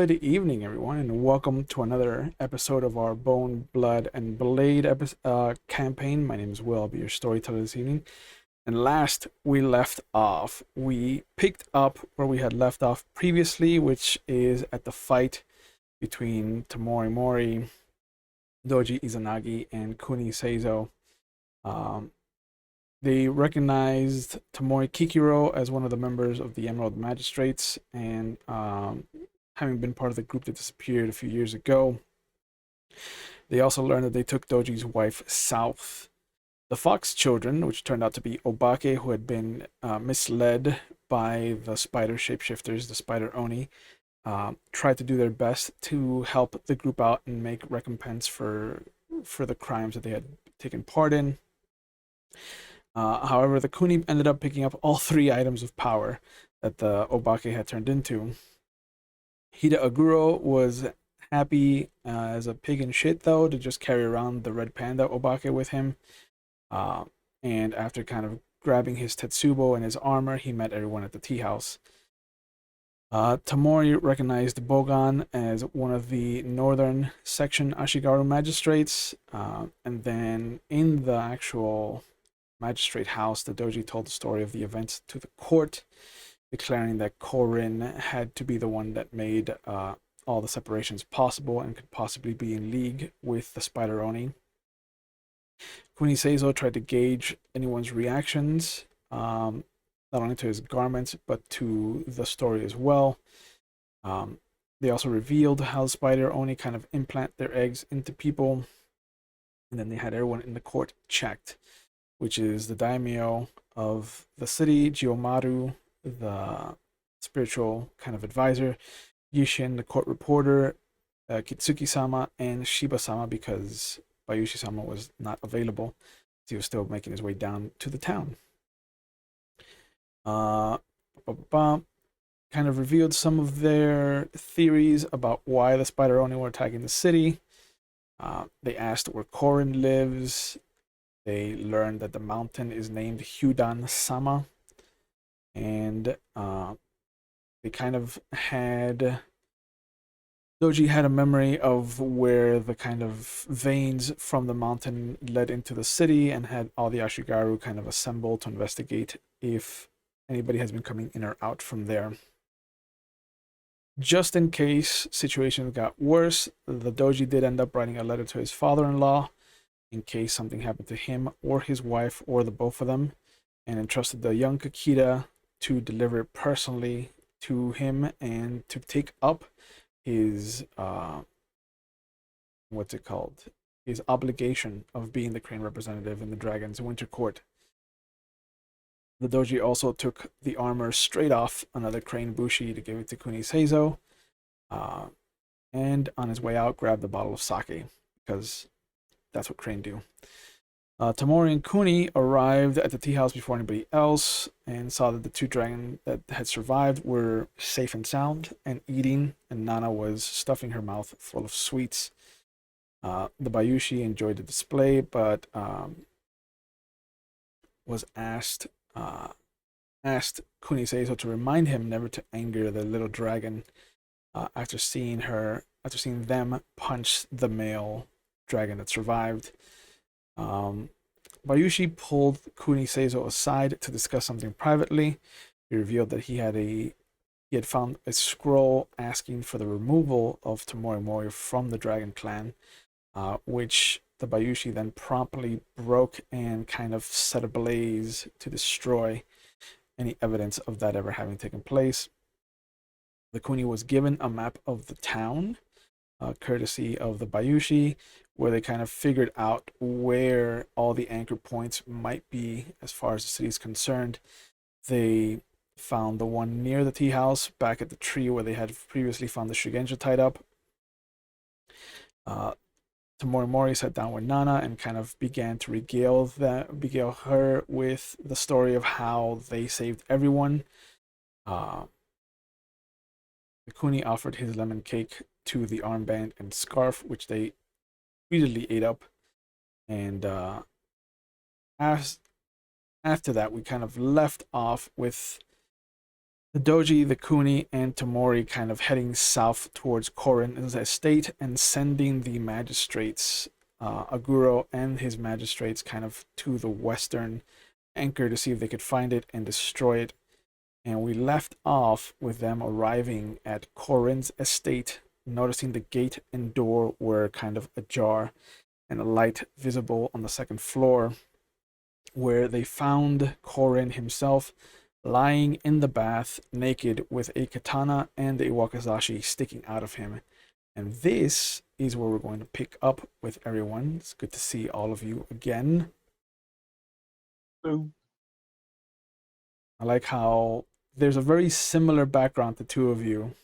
Good evening, everyone, and welcome to another episode of our Bone, Blood, and Blade campaign. My name is Will. I'll be your storyteller this evening. And last we left off, we picked up where we had left off previously, which is at the fight between Tamori Mori, Doji Izanagi, and Kuni Seizo. Um, they recognized Tamori Kikiro as one of the members of the Emerald Magistrates, and having been part of the group that disappeared a few years ago. They also learned that they took Doji's wife south. The Fox children, which turned out to be Obake, who had been misled by the spider shapeshifters, the spider Oni, tried to do their best to help the group out and make recompense for the crimes that they had taken part in. However, the Kuni ended up picking up all three items of power that the Obake had turned into. Hida Aguro was happy as a pig in shit, though, to just carry around the red panda Obake with him. And after kind of grabbing his Tetsubo and his armor, he met everyone at the tea house. Tamori recognized Bogan as one of the northern section Ashigaru magistrates. And then in the actual magistrate house, the Doji told the story of the events to the court, declaring that Korin had to be the one that made all the separations possible and could possibly be in league with the Spider Oni. Kuni Seizo tried to gauge anyone's reactions, not only to his garments, but to the story as well. They also revealed how the Spider Oni kind of implant their eggs into people, and then they had everyone in the court checked, which is the daimyo of the city, Jiomaru, the spiritual kind of advisor, Yishin, the court reporter, Kitsuki-sama, and Shiba-sama, because Bayushi-sama was not available. He was still making his way down to the town. Kind of revealed some of their theories about why the Spider Oni were attacking the city. They asked where Korin lives. They learned that the mountain is named Hyudan-sama. And they kind of had... Doji had a memory of where the kind of veins from the mountain led into the city, and had all the Ashigaru kind of assembled to investigate if anybody has been coming in or out from there. Just in case situations got worse, the Doji did end up writing a letter to his father-in-law in case something happened to him or his wife or the both of them, and entrusted the young Kakita to deliver it personally to him and to take up his what's it called? His obligation of being the crane representative in the Dragon's Winter Court. The Doji also took the armor straight off another crane bushi to give it to Kuni Seizo, and on his way out grabbed a bottle of sake, because that's what crane do. Tamori and Kuni arrived at the tea house before anybody else and saw that the two dragons that had survived were safe and sound and eating, and Nana was stuffing her mouth full of sweets. The Bayushi enjoyed the display, but was asked Kuni Seizo to remind him never to anger the little dragon after seeing them punch the male dragon that survived. Bayushi pulled Kuni Seizo aside to discuss something privately. He revealed that he had found a scroll asking for the removal of Tamori Mori from the Dragon Clan, which the Bayushi then promptly broke and kind of set ablaze to destroy any evidence of that ever having taken place. The Kuni was given a map of the town, courtesy of the Bayushi, where they kind of figured out where all the anchor points might be as far as the city is concerned. They found the one near the tea house, back at the tree where they had previously found the Shugenja tied up. Tamori Mori sat down with Nana and kind of began to regale her with the story of how they saved everyone. The Kuni offered his lemon cake to the armband and scarf, which they readily ate up. And after that, we kind of left off with The Doji, the Kuni, and Tamori kind of heading south towards Korin's estate and sending the magistrates, Aguro and his magistrates, kind of to the western anchor to see if they could find it and destroy it. And we left off with them arriving at Korin's estate, noticing the gate and door were kind of ajar and a light visible on the second floor, where they found Korin himself lying in the bath, naked, with a katana and a wakizashi sticking out of him. And this is where we're going to pick up with everyone. It's good to see all of you again. Boom. I like how there's a very similar background to two of you.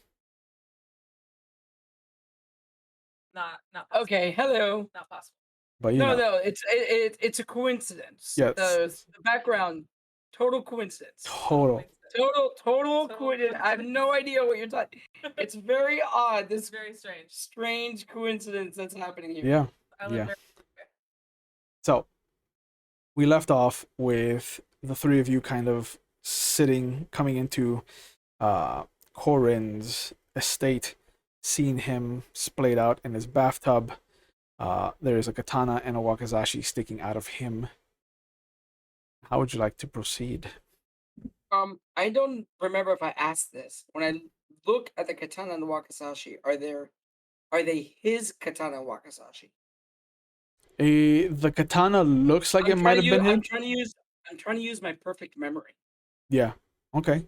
Not Okay, hello. not possible. But you know, No, it's a coincidence. Yes. The background, total coincidence. total. Total coincidence. I have no idea what you're talking. It's very odd. It's This very strange. strange coincidence that's happening here. Yeah. I live Yeah. very So we left off with the three of you kind of coming into Korin's estate, seeing him splayed out in his bathtub. There is a katana and a wakizashi sticking out of him. How would you like to proceed? I don't remember if I asked this. When I look at the katana and the wakizashi, are they his katana and wakizashi? The katana looks like it might have been him. I'm trying to use my perfect memory. Yeah. Okay.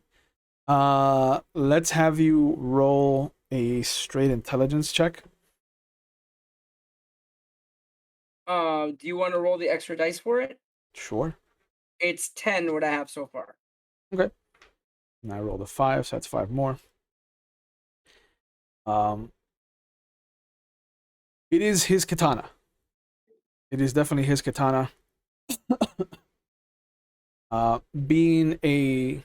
Let's have you roll a straight intelligence check. Do you want to roll the extra dice for it? Sure. It's 10 what I have so far. And I rolled a 5, so that's 5 more. It is his katana. It is definitely his katana. Being a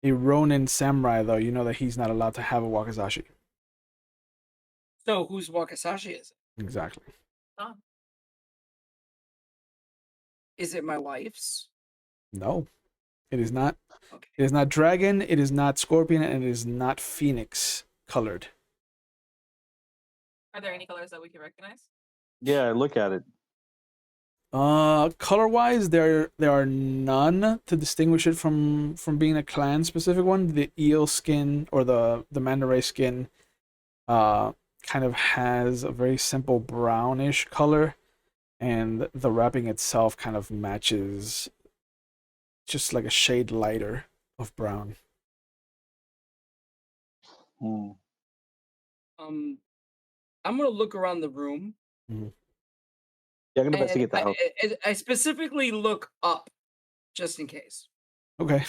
Ronin samurai, though, you know that he's not allowed to have a wakizashi. So whose wakizashi is it? Exactly. Is it my wife's? No, it is not. Okay. It is not dragon. It is not scorpion, and it is not phoenix colored. Are there any colors that we can recognize? Yeah, look at it. Color-wise, there are none to distinguish it from being a clan specific one. The eel skin or the manta ray skin, kind of has a very simple brownish color, and the wrapping itself kind of matches, just like a shade lighter of brown. Hmm. I'm gonna look around the room. Mhm. Yeah, I'm gonna And investigate the house. I specifically look up, just in case. Okay.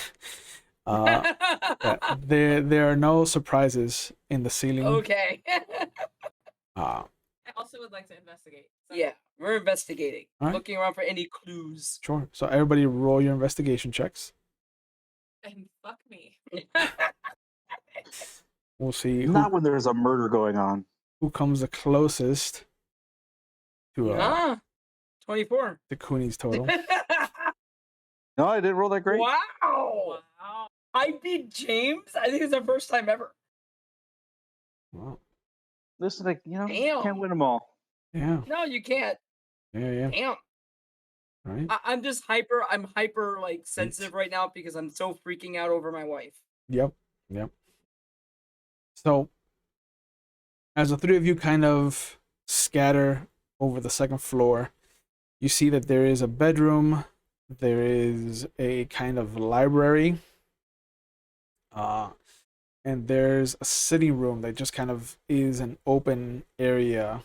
Yeah, there are no surprises in the ceiling. Okay. Uh, I also would like to investigate. So Yeah, we're investigating, Alright. looking around for any clues. sure. So everybody roll your investigation checks. And fuck me. We'll see Not when there's a murder going on. who comes the closest to 24. the Cooney's total. No, I didn't roll that great. Wow. Wow. I beat James. I think it's the first time ever. Wow. Listen, like, Damn. can't win them all. Yeah. No, you can't. Yeah. Damn. Right. I'm just hyper. I'm hyper like sensitive right now because I'm so freaking out over my wife. Yep. So, as the three of you kind of scatter over the second floor, you see that there is a bedroom, there is a kind of library, and there's a sitting room that just kind of is an open area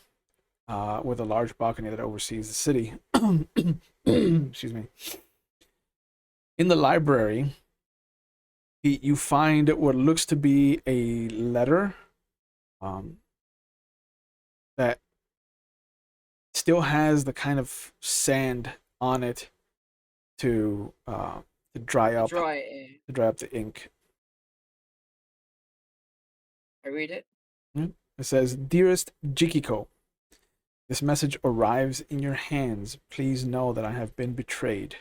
with a large balcony that oversees the city. Excuse me. In the library, you find what looks to be a letter that still has the kind of sand on it to dry up the ink. I read it. It says, "Dearest Jikiko, this message arrives in your hands. Please know that I have been betrayed.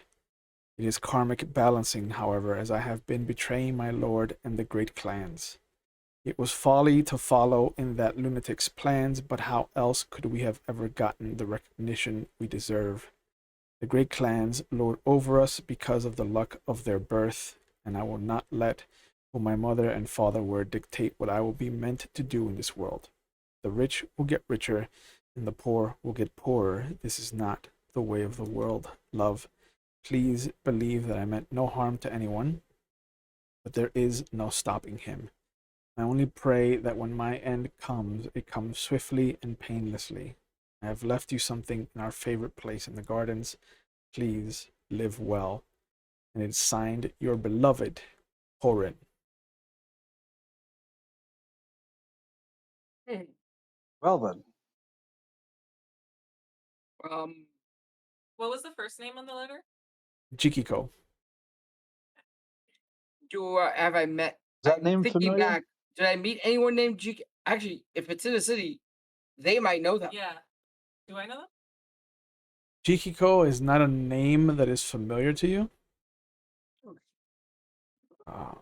It is karmic balancing, however, as I have been betraying my lord and the great clans. It was folly to follow in that lunatic's plans, but how else could we have ever gotten the recognition we deserve? The great clans lord over us because of the luck of their birth, and I will not let who my mother and father were dictate what I will be meant to do in this world. The rich will get richer, and the poor will get poorer. This is not the way of the world, love. Please believe that I meant no harm to anyone, but there is no stopping him. I only pray that when my end comes, it comes swiftly and painlessly. I have left you something in our favorite place in the gardens. Please live well. And it's signed, your beloved, Horin. Well then, What was the first name on the letter? Jikiko. Have I met? is that I'm name thinking familiar? back. Did I meet anyone named G? Actually, if it's in a city, they might know them. Yeah. Do I know them? Jikiko is not a name that is familiar to you. I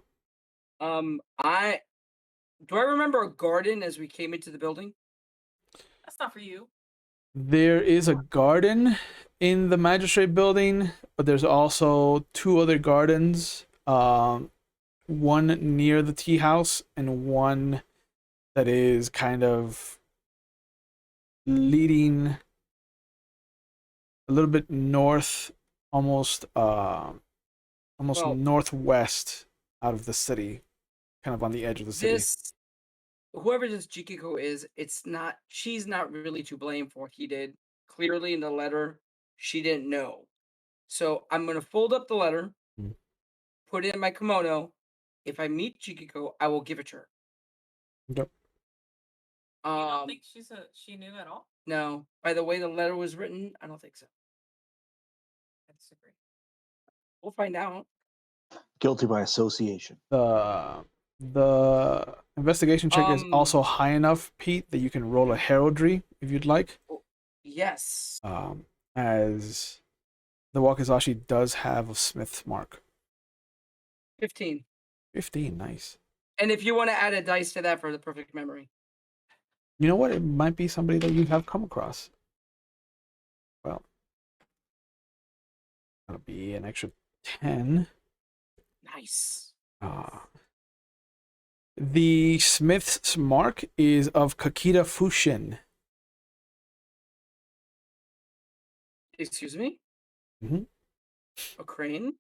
remember a garden as we came into the building. That's not for you. There is a garden in the magistrate building, but there's also two other gardens. One near the tea house and one that is kind of leading a little bit north, almost Well, northwest out of the city, kind of on the edge of the city. Whoever this Jikiko is, she's not really to blame for what he did. Clearly in the letter, she didn't know. So I'm gonna fold up the letter, put it in my kimono. If I meet Jikiko, I will give it to her. Yep. You don't think she knew at all? No. By the way the letter was written, I don't think so. I disagree. We'll find out. Guilty by association. The investigation check is also high enough, Pete, that you can roll a heraldry if you'd like. Yes. As the Wakizashi does have a smith's mark. 15. 15, nice. And if you want to add a dice to that for the perfect memory. You know what? It might be somebody that you have come across. Well, that'll be an extra 10. Nice. The smith's mark is of Kakita Fushin. Excuse me? Mm-hmm. A crane?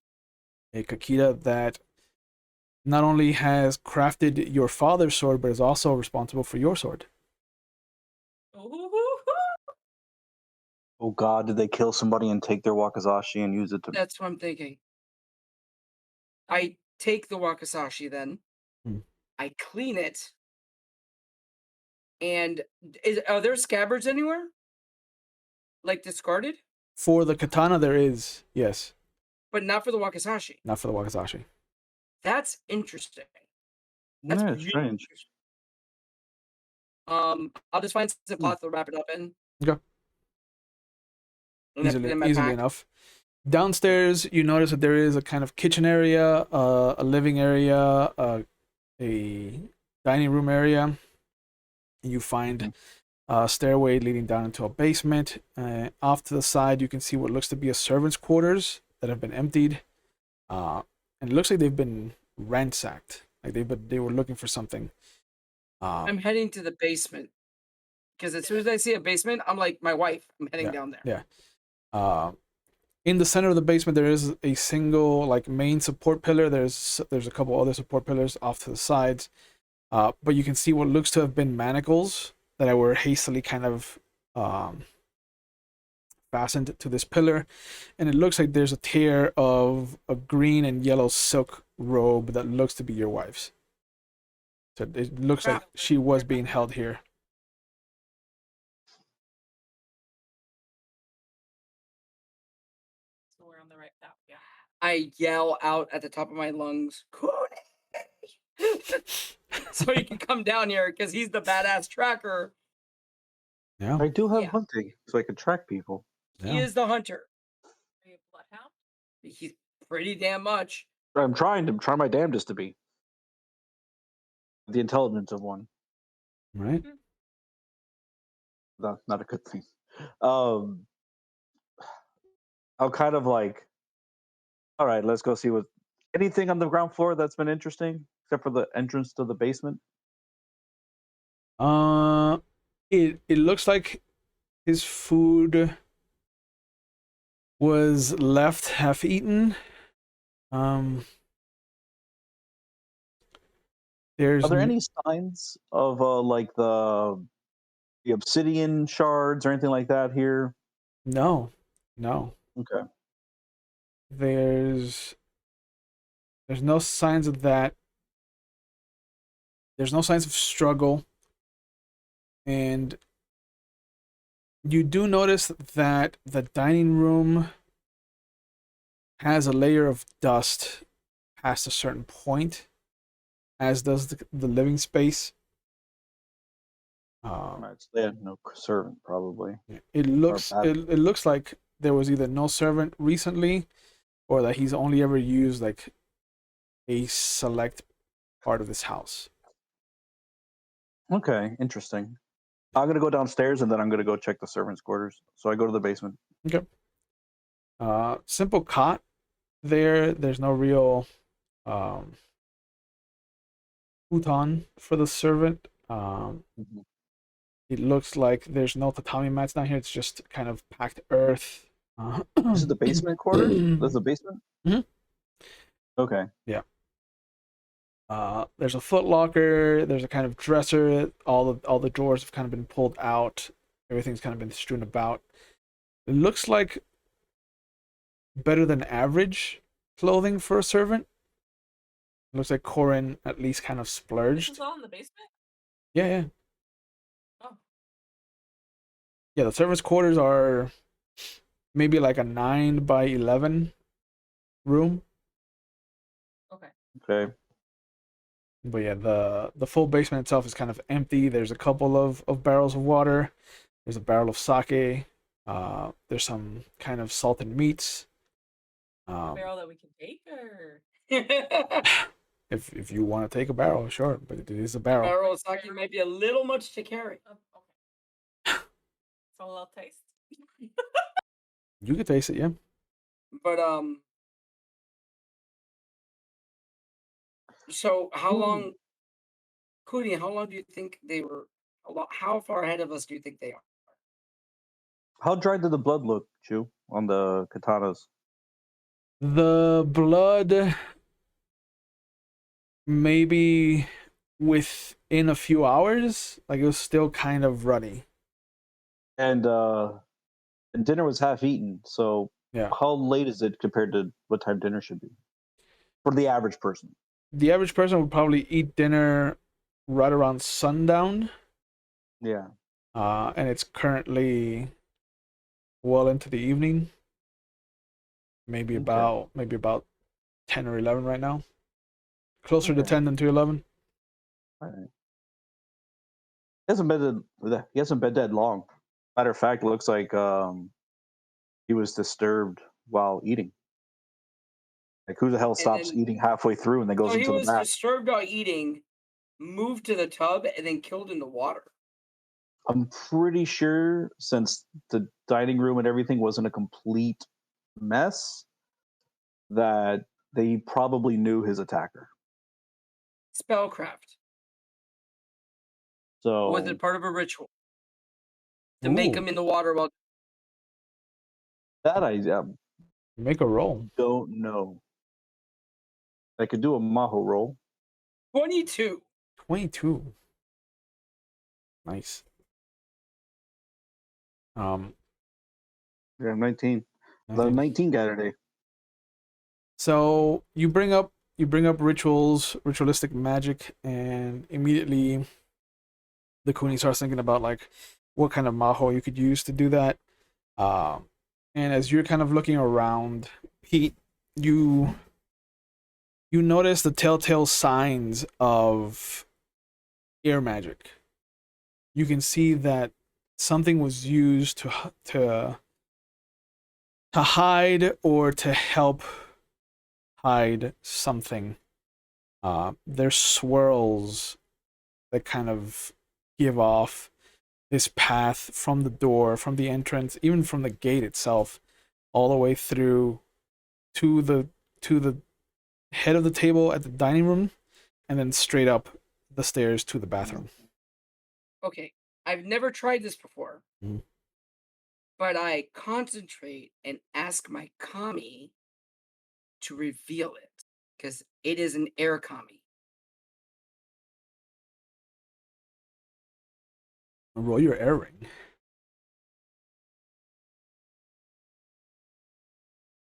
A Kakita that not only has crafted your father's sword, but is also responsible for your sword. Oh God, did they kill somebody and take their wakizashi and use it to? That's what I'm thinking. I take the wakizashi then. I clean it. And are there scabbards anywhere? Like discarded? For the katana, there is, yes. But not for the wakizashi. Not for the wakizashi. That's interesting. That's really strange. I'll just find some cloth to wrap it up in. Okay. Easily enough. Downstairs, you notice that there is a kind of kitchen area, a living area, a dining room area. You find a stairway leading down into a basement. Off to the side, you can see what looks to be a servant's quarters that have been emptied. And it looks like they've been ransacked. Like they were looking for something. I'm heading to the basement. Because as soon as I see a basement, I'm like my wife. I'm heading down there. Yeah. In the center of the basement, there is a single like main support pillar. There's a couple other support pillars off to the sides. But you can see what looks to have been manacles that were hastily kind of fastened to this pillar. And it looks like there's a tear of a green and yellow silk robe that looks to be your wife's. So it looks like she was being held here. So we're on the right path. Yeah. I yell out at the top of my lungs, so he can come down here because he's the badass tracker. Yeah. I do have hunting, so I can track people. He is the hunter. Are you a bloodhound? He's pretty damn much. I'm trying my damnedest to be the intelligence of one. Right? That's not a good thing. Um, I'll kind of like, all right, let's go see what anything on the ground floor that's been interesting, except for the entrance to the basement. It looks like his food was left half eaten. There's Are there any signs of like the obsidian shards or anything like that here? no. Okay. There's no signs of that. There's no signs of struggle. And you do notice that the dining room has a layer of dust past a certain point, as does the living space. Right, so they had no servant probably. It looks bad. it looks like there was either no servant recently, or that he's only ever used like a select part of this house. Okay, interesting. I'm gonna go downstairs and then I'm gonna go check the servants' quarters. So I go to the basement. Okay. Simple cot there. There's no real futon for the servant. Mhm. It looks like there's no tatami mats down here. It's just kind of packed earth. This is the basement quarters. This is the basement. Mhm. Okay. Yeah. There's a foot locker. There's a kind of dresser. All the drawers have kind of been pulled out. Everything's kind of been strewn about. It looks like better than average clothing for a servant. It looks like Corin at least kind of This splurged. is all in the basement? Yeah. Oh. Yeah, the servants' quarters are maybe like a 9 by 11 room. Okay. Okay. But yeah, the full basement itself is kind of empty. There's a couple of barrels of water. There's a barrel of sake. There's some kind of salted meats. Barrel that we can take, or If you want to take a barrel, sure, but it is a barrel. Barrel of sake might be a little much to carry. Okay. So a little taste. You could taste it, yeah. But so how long, Cody? How long do you think they were? How far ahead of us do you think they are? How dry did the blood look, Chu, on the katanas? The blood maybe within a few hours, like it was still kind of runny. And dinner was half eaten. So Yeah. how late is it compared to what time dinner should be for the average person? The average person would probably eat dinner right around sundown. Yeah. And it's currently well into the evening. Maybe Okay. about 10 or 11 right now. Closer to Okay. 10 than to 11. All right. He hasn't been dead long. Matter of fact, it looks like he was disturbed while eating. Like who the hell And stops then, eating halfway through and then goes so he into the was bath? disturbed while eating, moved to the tub, and then killed in the water. I'm pretty sure since the dining room and everything wasn't a complete mess, that they probably knew his attacker. Spellcraft. So Was it part of a ritual to make Ooh, him in the water while? that I make a roll. don't know. I could do a Maho roll. 22. 22. Nice. Yeah, 19. The 19. 19 guy today. So you bring up ritualistic magic, and immediately the Kuni starts thinking about like what kind of maho you could use to do that. And as you're kind of looking around, Pete, you notice the telltale signs of air magic. You can see that something was used to hide or to help hide something. There's swirls that kind of give off this path from the door, from the entrance, even from the gate itself, all the way through to the head of the table at the dining room, and then straight up the stairs to the bathroom. Okay, I've never tried this before, Mhm. but I concentrate and ask my kami to reveal it because it is an air kami. Roll your air ring.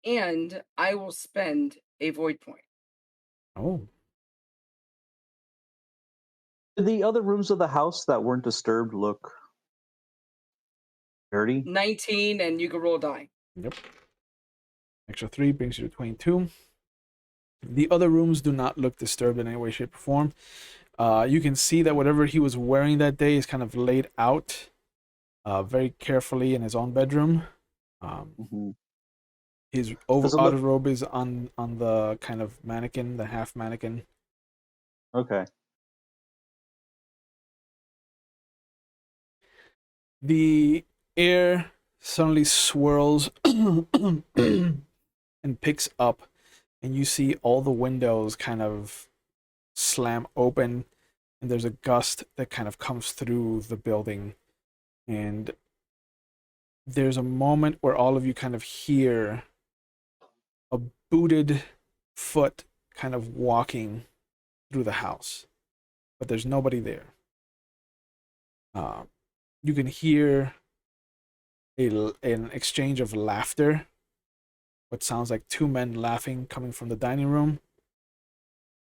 And I will spend a void point. Oh, Did the other rooms of the house that weren't disturbed look dirty? 19, and you can roll a die. yep. Extra 3 brings you to 22. The other rooms do not look disturbed in any way, shape, or form. You can see that whatever he was wearing that day is kind of laid out very carefully in his own bedroom. Mm-hmm. His Does it outer look robe is on the kind of mannequin, the half mannequin. okay? The air suddenly swirls and picks up, and you see all the windows kind of slam open, and there's a gust that kind of comes through the building, and there's a moment where all of you kind of hear a booted foot kind of walking through the house, but there's nobody there. You can hear an exchange of laughter, what sounds like two men laughing coming from the dining room,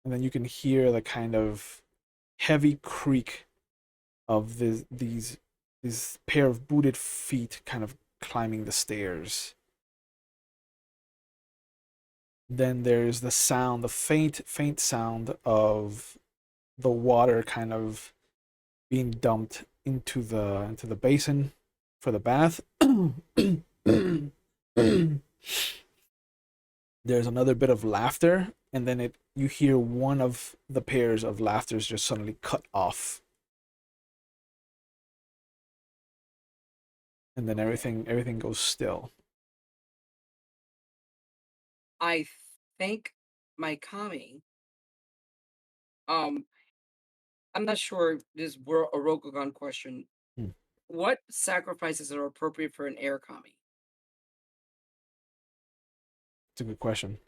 and then you can hear the kind of heavy creak of these pair of booted feet kind of climbing the stairs. Then there's the sound, the faint sound of the water kind of being dumped into the basin for the bath. There's another bit of laughter, and then you hear one of the pairs of laughters just suddenly cut off, and then everything goes still. I thank my kami. I'm not sure if this is a Rokugan question. Hmm. What sacrifices are appropriate for an air kami? It's a good question.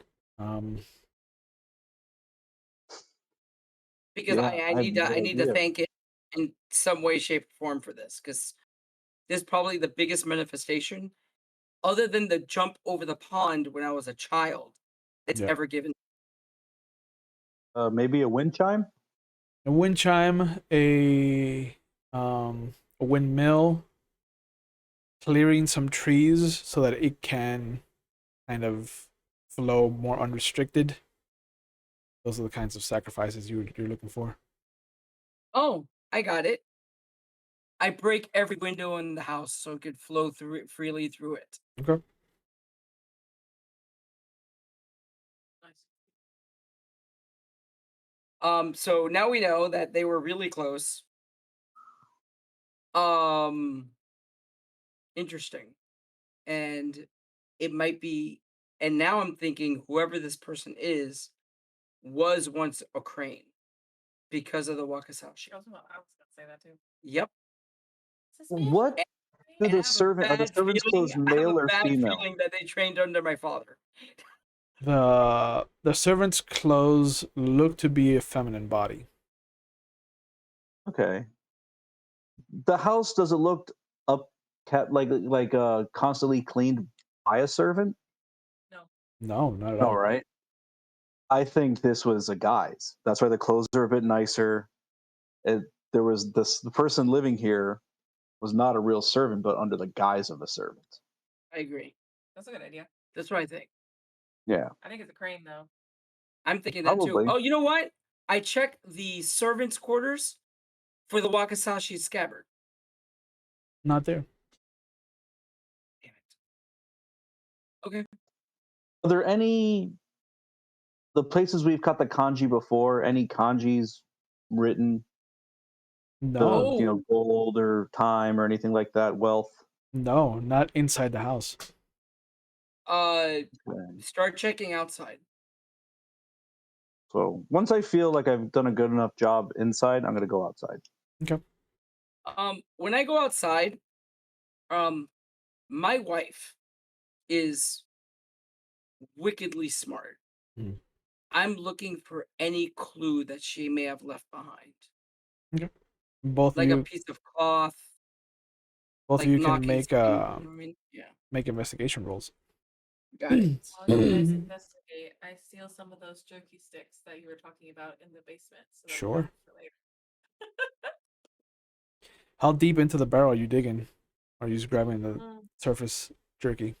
Because Yeah, I I have need to no idea. thank it in some way, shape, or form for this because this is probably the biggest manifestation, other than the jump over the pond when I was a child, it's Yeah. ever given. Maybe a wind chime. A wind chime, a windmill, clearing some trees so that it can kind of flow more unrestricted. Those are the kinds of sacrifices you're looking for. Oh, I got it. I break every window in the house so it could flow through it freely through it. Okay. So now we know that they were really close. Interesting. And it might be, and now I'm thinking whoever this person is was once a crane because of the Wakasashi. I was gonna say that too. Yep. What do And the servant are the servants' clothes I have male a or bad female? feeling that they trained under my father. The servant's clothes look to be a feminine body. Okay. The house, does it look up kept like constantly cleaned by a servant? No. No, not at No, all. right? I think this was a guy's. That's why the clothes are a bit nicer. It, there was the person living here was not a real servant, but under the guise of a servant. I agree. That's a good idea. That's what I think. Yeah, I think it's a crane though. I'm thinking that too. probably. Oh, you know what? I checked the servants' quarters for the Wakasashi scabbard. Not there. Damn it. Okay. Are there any the places we've cut the kanji before, any kanjis written, No, gold or time or anything like that, wealth. no, not inside the house. Start checking outside. So once I feel like I've done a good enough job inside, I'm gonna go outside. Okay. When I go outside, my wife is wickedly smart. Mm. I'm looking for any clue that she may have left behind. Okay. Both Like of a you, piece of cloth. both like of you can knocking make something, you know what I mean? Yeah. make investigation rolls. Got it. While you guys investigate, I steal some of those jerky sticks that you were talking about in the basement. So that we Sure. have it for later. How deep into the barrel are you digging? Or are you just grabbing the Mm, surface jerky?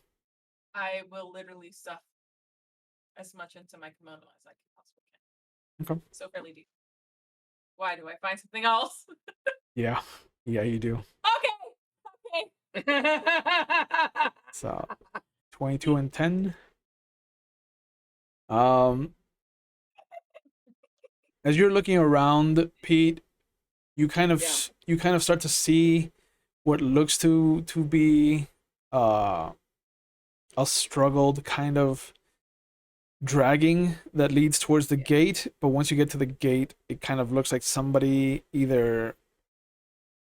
I will literally stuff as much into my kimono as I possibly can. Okay. So fairly deep. Why do I find something else? Yeah. Yeah, you do. Okay. So 22 and 10. As you're looking around, Pete, you kind of start to see what looks to be a struggled kind of dragging that leads towards the gate, but once you get to the gate, it kind of looks like somebody either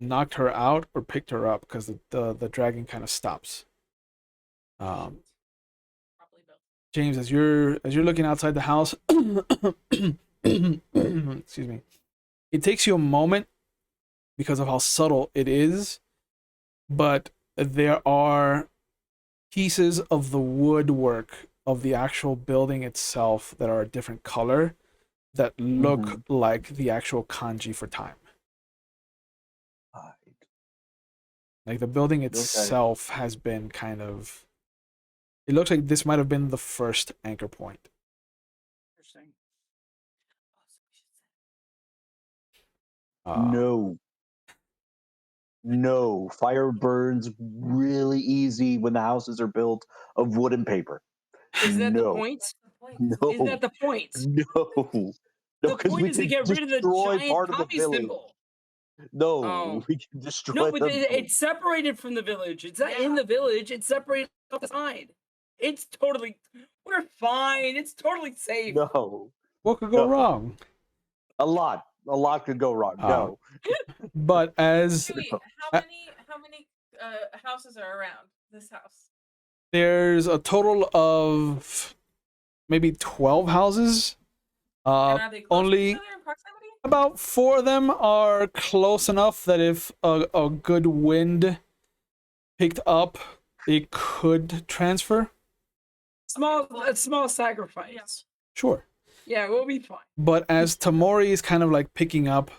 knocked her out or picked her up because the dragging kind of stops. Probably both. James, as you're looking outside the house, excuse me, it takes you a moment because of how subtle it is, but there are pieces of the woodwork of the actual building itself that are a different color that look like the actual kanji for time. Like the building itself has been kind of, it looks like this might have been the first anchor point. Interesting. No, fire burns really easy when the houses are built of wood and paper. Isn't that the No. point? No, Isn't that the point? no, The because point we is to can get rid of the destroy giant part of the poppy village. symbol. No, Oh. we can destroy. No, but the village. it's separated from the village. It's not in the village. It's separated off the side. It's totally. We're fine. It's totally safe. No, What could go wrong? a lot could go wrong. No, but as Wait, how many houses are around this house? there's a total of maybe 12 houses. And are they close to Only each other in proximity? about 4 of them are close enough that if a good wind picked up, it could transfer. A small sacrifice. Yeah. Sure. Yeah, we'll be fine. But as Tamori is kind of like picking up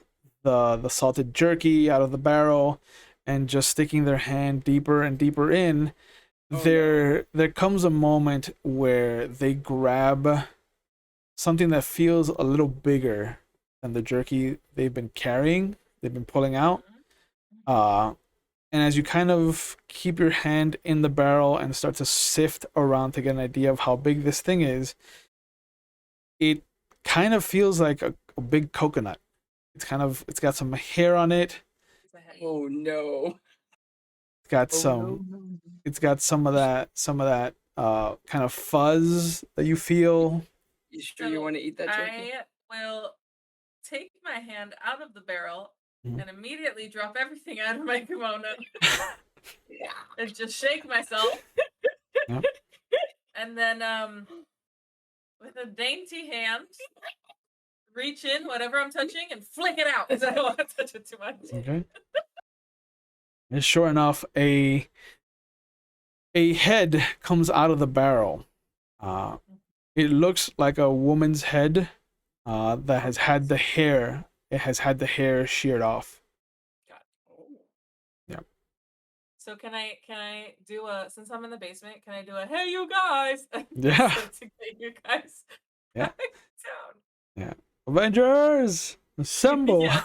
the salted jerky out of the barrel and just sticking their hand deeper and deeper in, there comes a moment where they grab something that feels a little bigger than the jerky they've been carrying, they've been pulling out. And as you kind of keep your hand in the barrel and start to sift around to get an idea of how big this thing is, it kind of feels like a big coconut. It's got some hair on it. Oh no. It's got it's got some of that kind of fuzz that you feel. You sure you want to eat that jerky? I will take my hand out of the barrel and immediately drop everything out of my kimono. And just shake myself. Yep. And then with a dainty hand, reach in whatever I'm touching and flick it out because I don't want to touch it too much. Okay. And sure enough, a head comes out of the barrel. It looks like a woman's head that has had the hair. It has had the hair sheared off. Yeah. So can I do since I'm in the basement, can I do a hey you guys? Yeah. To get you guys Yeah. down. Yeah. Avengers, assemble. Yeah.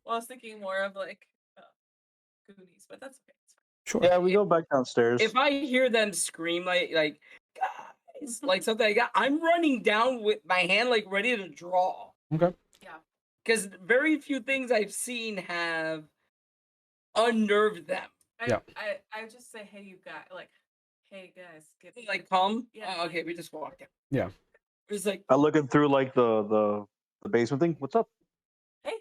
Well, I was thinking more of like Goonies, but that's okay. Sure. Yeah, we go back downstairs. If I hear them scream like It's like something I got. I'm running down with my hand like ready to draw. Okay. Yeah. Because very few things I've seen have unnerved them. Yeah. I just say, hey, you guys, like, hey guys, get Like calm. Yeah, Oh, okay, we just walked in. Yeah. It's like I'm looking through like the basement thing. What's up? hey,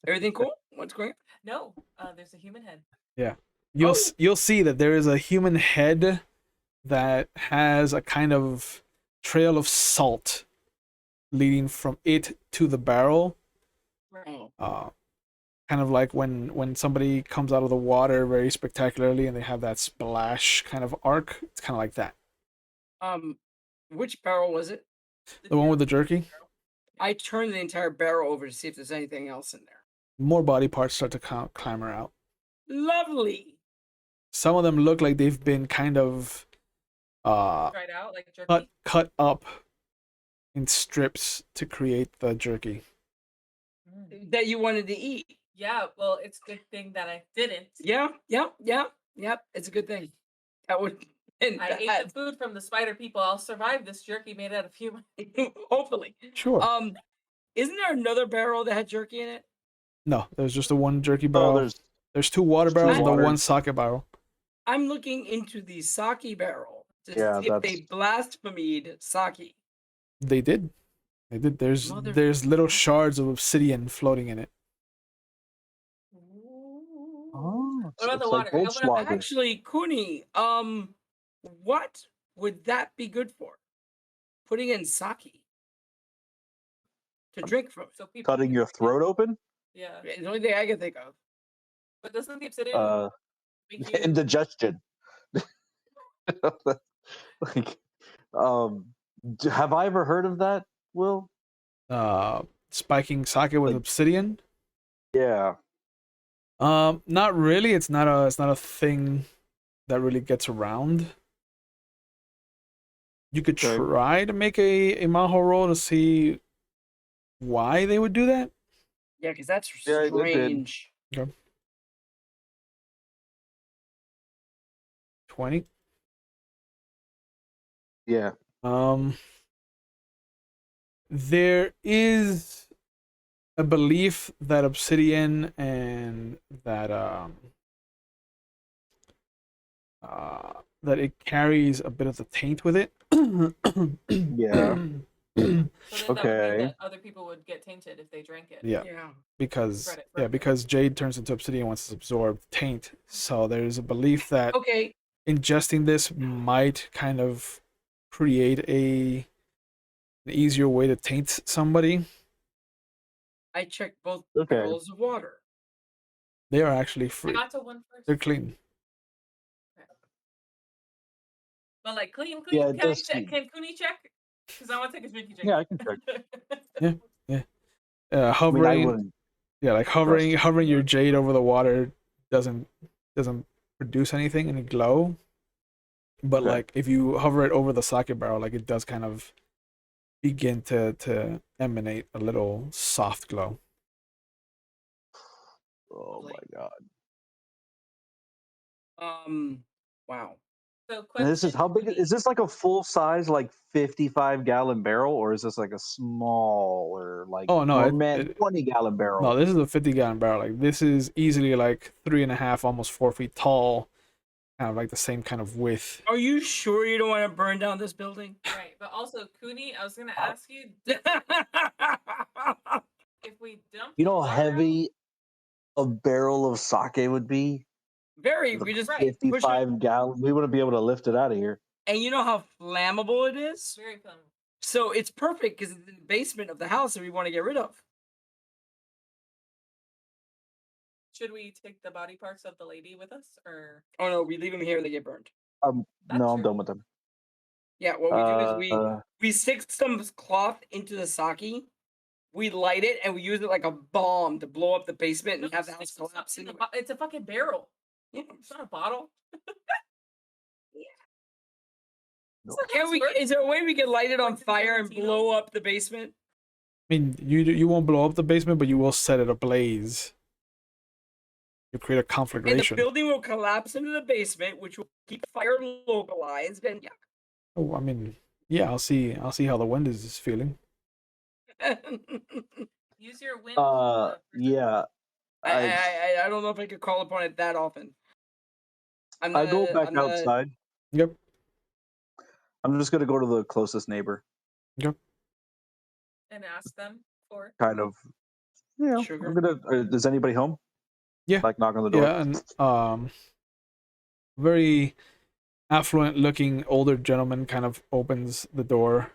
everything cool. What's going on? no, there's a human head. Yeah. You'll see that there is a human head that has a kind of trail of salt leading from it to the barrel. Oh, Kind of like when somebody comes out of the water very spectacularly and they have that splash kind of arc. It's kind of like that. which barrel was it? The one with the jerky. I turned the entire barrel over to see if there's anything else in there. More body parts start to clamber out. Lovely. Some of them look like they've been kind of Dried out like jerky. cut up in strips to create the jerky. That you wanted to eat. Yeah, well, it's a good thing that I didn't. Yeah. It's a good thing. That would. And I ate the food from the spider people. I'll survive this jerky made out of human. hopefully. Sure. Isn't there another barrel that had jerky in it? No, there's just the one jerky barrel. Oh, there's two water two barrels and the water. one sake barrel. I'm looking into the sake barrel to Yeah, see if that's- they blasphemed sake. They did. They did. There's Mother- little shards of obsidian floating in it. Oh, What about the it's water? like Open up Goldschlager. Actually, Kuni, what would that be good for? Putting in sake to drink from. So people Cutting your throat open. Yeah, It's the only thing I can think of. but doesn't the obsidian make you... Indigestion. Like, have I ever heard of that, Will? Spiking sake with Like- obsidian. Yeah. Not really. It's not a thing that really gets around. You could Okay. try to make a maho roll to see why they would do that. Yeah, because that's Yeah, they did. strange. 20. Yeah. There is a belief that obsidian and that that it carries a bit of the taint with it. Yeah. So then that would Okay. mean that other people would get tainted if they drank it. Yeah, Yeah. because Spread it further. because jade turns into obsidian once it's absorbed taint. So there's a belief that Okay. ingesting this might kind of create an easier way to taint somebody. I checked both Okay. barrels of water. They are actually I free. got to one first. They're clean. But like clean. Yeah, it Can I does check? seem- Can Cooney check? Because I want to take his drinky check. Yeah, I can check. Yeah. I mean, Hovering. I wouldn't. Yeah, like hovering your jade over the water doesn't produce anything, any glow. But Okay. like if you hover it over the sake barrel, like it does kind of begin to emanate a little soft glow. Oh my god. Wow. So And this is question, how big Cooney. is this? Like a full size, like 55-gallon barrel, or is this like a smaller, like Oh, no, grown man it- 20-gallon barrel? No, this is a 50-gallon barrel. Like this is easily like 3.5, almost 4 feet tall. Kind of like the same kind of width. Are you sure you don't want to burn down this building? Right, but also Cooney, I was gonna ask you if we dump. You know how water out- heavy a barrel of sake would be? Very. The We just Right. push it. 55-gallon. We wouldn't be able to lift it out of here. And you know how flammable it is? Very flammable. So it's perfect because it's in the basement of the house that we want to get rid of. Should we take the body parts of the lady with us, or Oh no, we leave them here, they get burned. No, That's I'm true. done with them. Yeah, what we do is we Uh, stick some cloth into the sake, we light it, and we use it like a bomb to blow up the basement and have the house It's not collapse in into the it. it's a fucking barrel. Yeah. It's not a bottle. No. It's Can we? Oxford. Is there a way we can light it on Quentin fire and Tarantino. blow up the basement? I mean, you won't blow up the basement, but you will set it ablaze. You create a And the conflagration. building will collapse into the basement, which will keep fire localized. And yeah, Oh, I mean, yeah, I'll see how the wind is feeling. Use your wind. Yeah. I don't know if I could call upon it that often. I go back I'm not. outside. Yep. I'm just gonna go to the closest neighbor. Yep. And ask them for. Kind of. I'm Sugar. gonna. Is anybody home? Yeah. Like knock on the door. Yeah, and very affluent looking older gentleman kind of opens the door.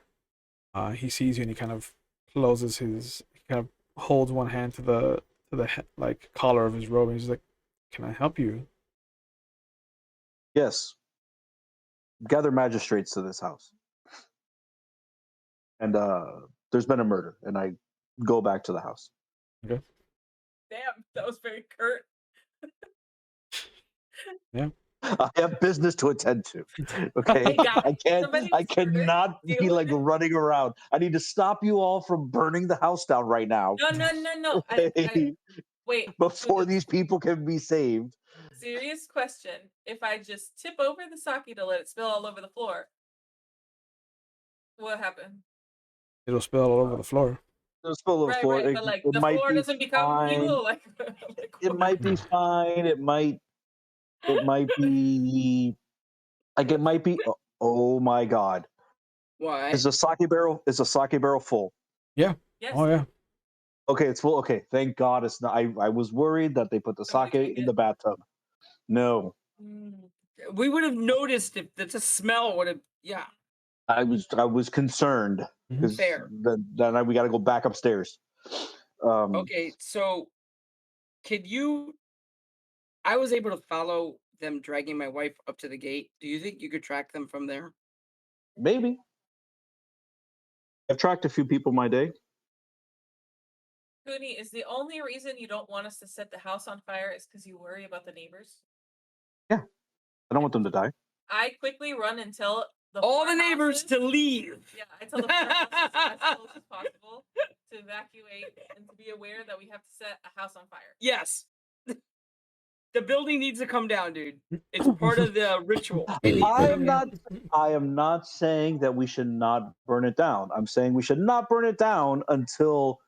He sees you and he kind of closes he kind of holds one hand to the like collar of his robe and he's like, "Can I help you?" Yes. Gather magistrates to this house. And there's been a murder, and I go back to the house. Okay. Damn, that was very curt. Yeah. I have business to attend to. Okay, Hey, guys, I can't. somebody I started cannot be dealing like with- running around. I need to stop you all from burning the house down right now. No. Okay? Wait. Before these people can be saved. Serious question. If I just tip over the sake to let it spill all over the floor, what happened? It'll spill all over the floor. It'll spill on the floor. Right. But like It the might floor be doesn't become fine. evil. Like It might be fine. It might be like it might be. Oh my god! Why? Is the sake barrel? Is the sake barrel full? Yeah. Yes. Oh yeah. Okay, it's full. Okay, thank God it's not. I was worried that they put the Somebody sake drank in it. the bathtub. No, We would have noticed if the smell would have. Yeah. I was concerned because Fair. then we got to go back upstairs. Okay, so could you? I was able to follow them dragging my wife up to the gate. Do you think you could track them from there? Maybe I've tracked a few people my day. Cooney, is the only reason you don't want us to set the house on fire is because you worry about the neighbors? I don't want them to die. I quickly run and tell All four the neighbors houses- to leave. Yeah, I tell the four houses as close as possible to evacuate and to be aware that we have to set a house on fire. Yes. The building needs to come down, dude. It's part of the ritual. I am not saying that we should not burn it down. I'm saying we should not burn it down until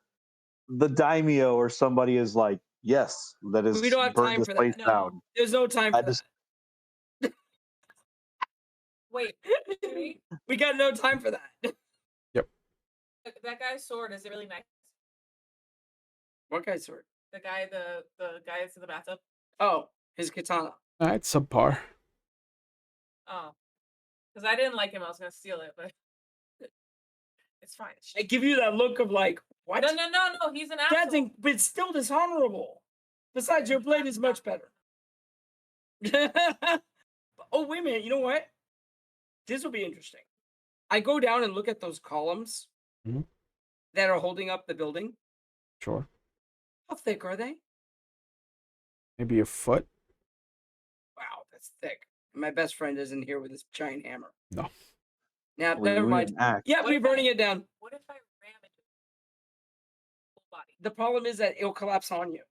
the daimyo or somebody is like, yes, let us We don't have burn time this for that. place No. down. There's no time I for just- that. Wait, Cooney, We got no time for that. that guy's sword is really nice. What guy's sword? The guy that's in the bathtub. Oh, his katana. It's subpar. Oh, because I didn't like him. I was gonna steal it, but it's fine. I give you that look of like, what? No. He's an That's asshole. but it's still dishonorable. Besides, your blade is much better. Oh, wait a minute. You know what? This will be interesting. I go down and look at those columns Mhm. that are holding up the building. Sure. How thick are they? Maybe a foot. Wow, that's thick. My best friend isn't here with his giant hammer. No. Now, we never need mind. an axe. Yeah, What we're if I- burning it down. What if I ram it full body? The problem is that it'll collapse on you.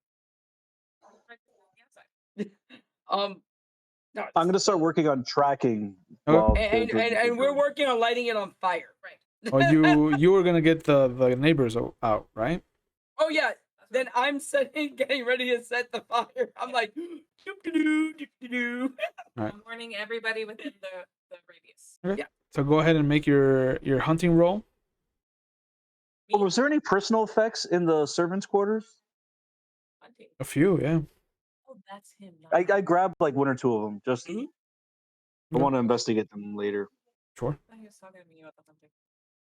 Right to the inside. No, I'm gonna start working on tracking. Okay. While and we're working on lighting it on fire. Right. Oh, you were gonna get the neighbors out, right? Oh yeah. That's Then I'm getting ready to set the fire. I'm like, doop-de-doo, doop-de-doo. I'm warning everybody within the radius. So go ahead and make your hunting roll. Oh, was there any personal effects in the servants' quarters? Hunting. A few, yeah. Oh, that's him. Not I grabbed like one or two of them. Just Mhm. I want to investigate them later. Sure. I thought he was talking to me about the hunting.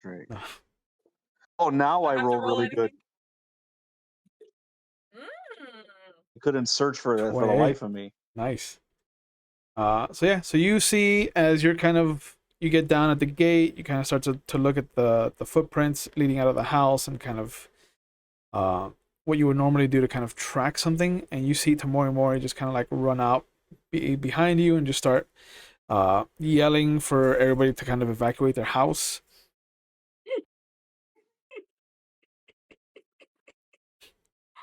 Right. No. Oh, now Do I have to roll really good. anything? I couldn't search for it for the 28. life of me. Nice. So you see as you get down at the gate, you kind of start to look at the footprints leading out of the house and kind of what you would normally do to kind of track something, and you see Tamori just kind of like run out behind you and just start yelling for everybody to kind of evacuate their house.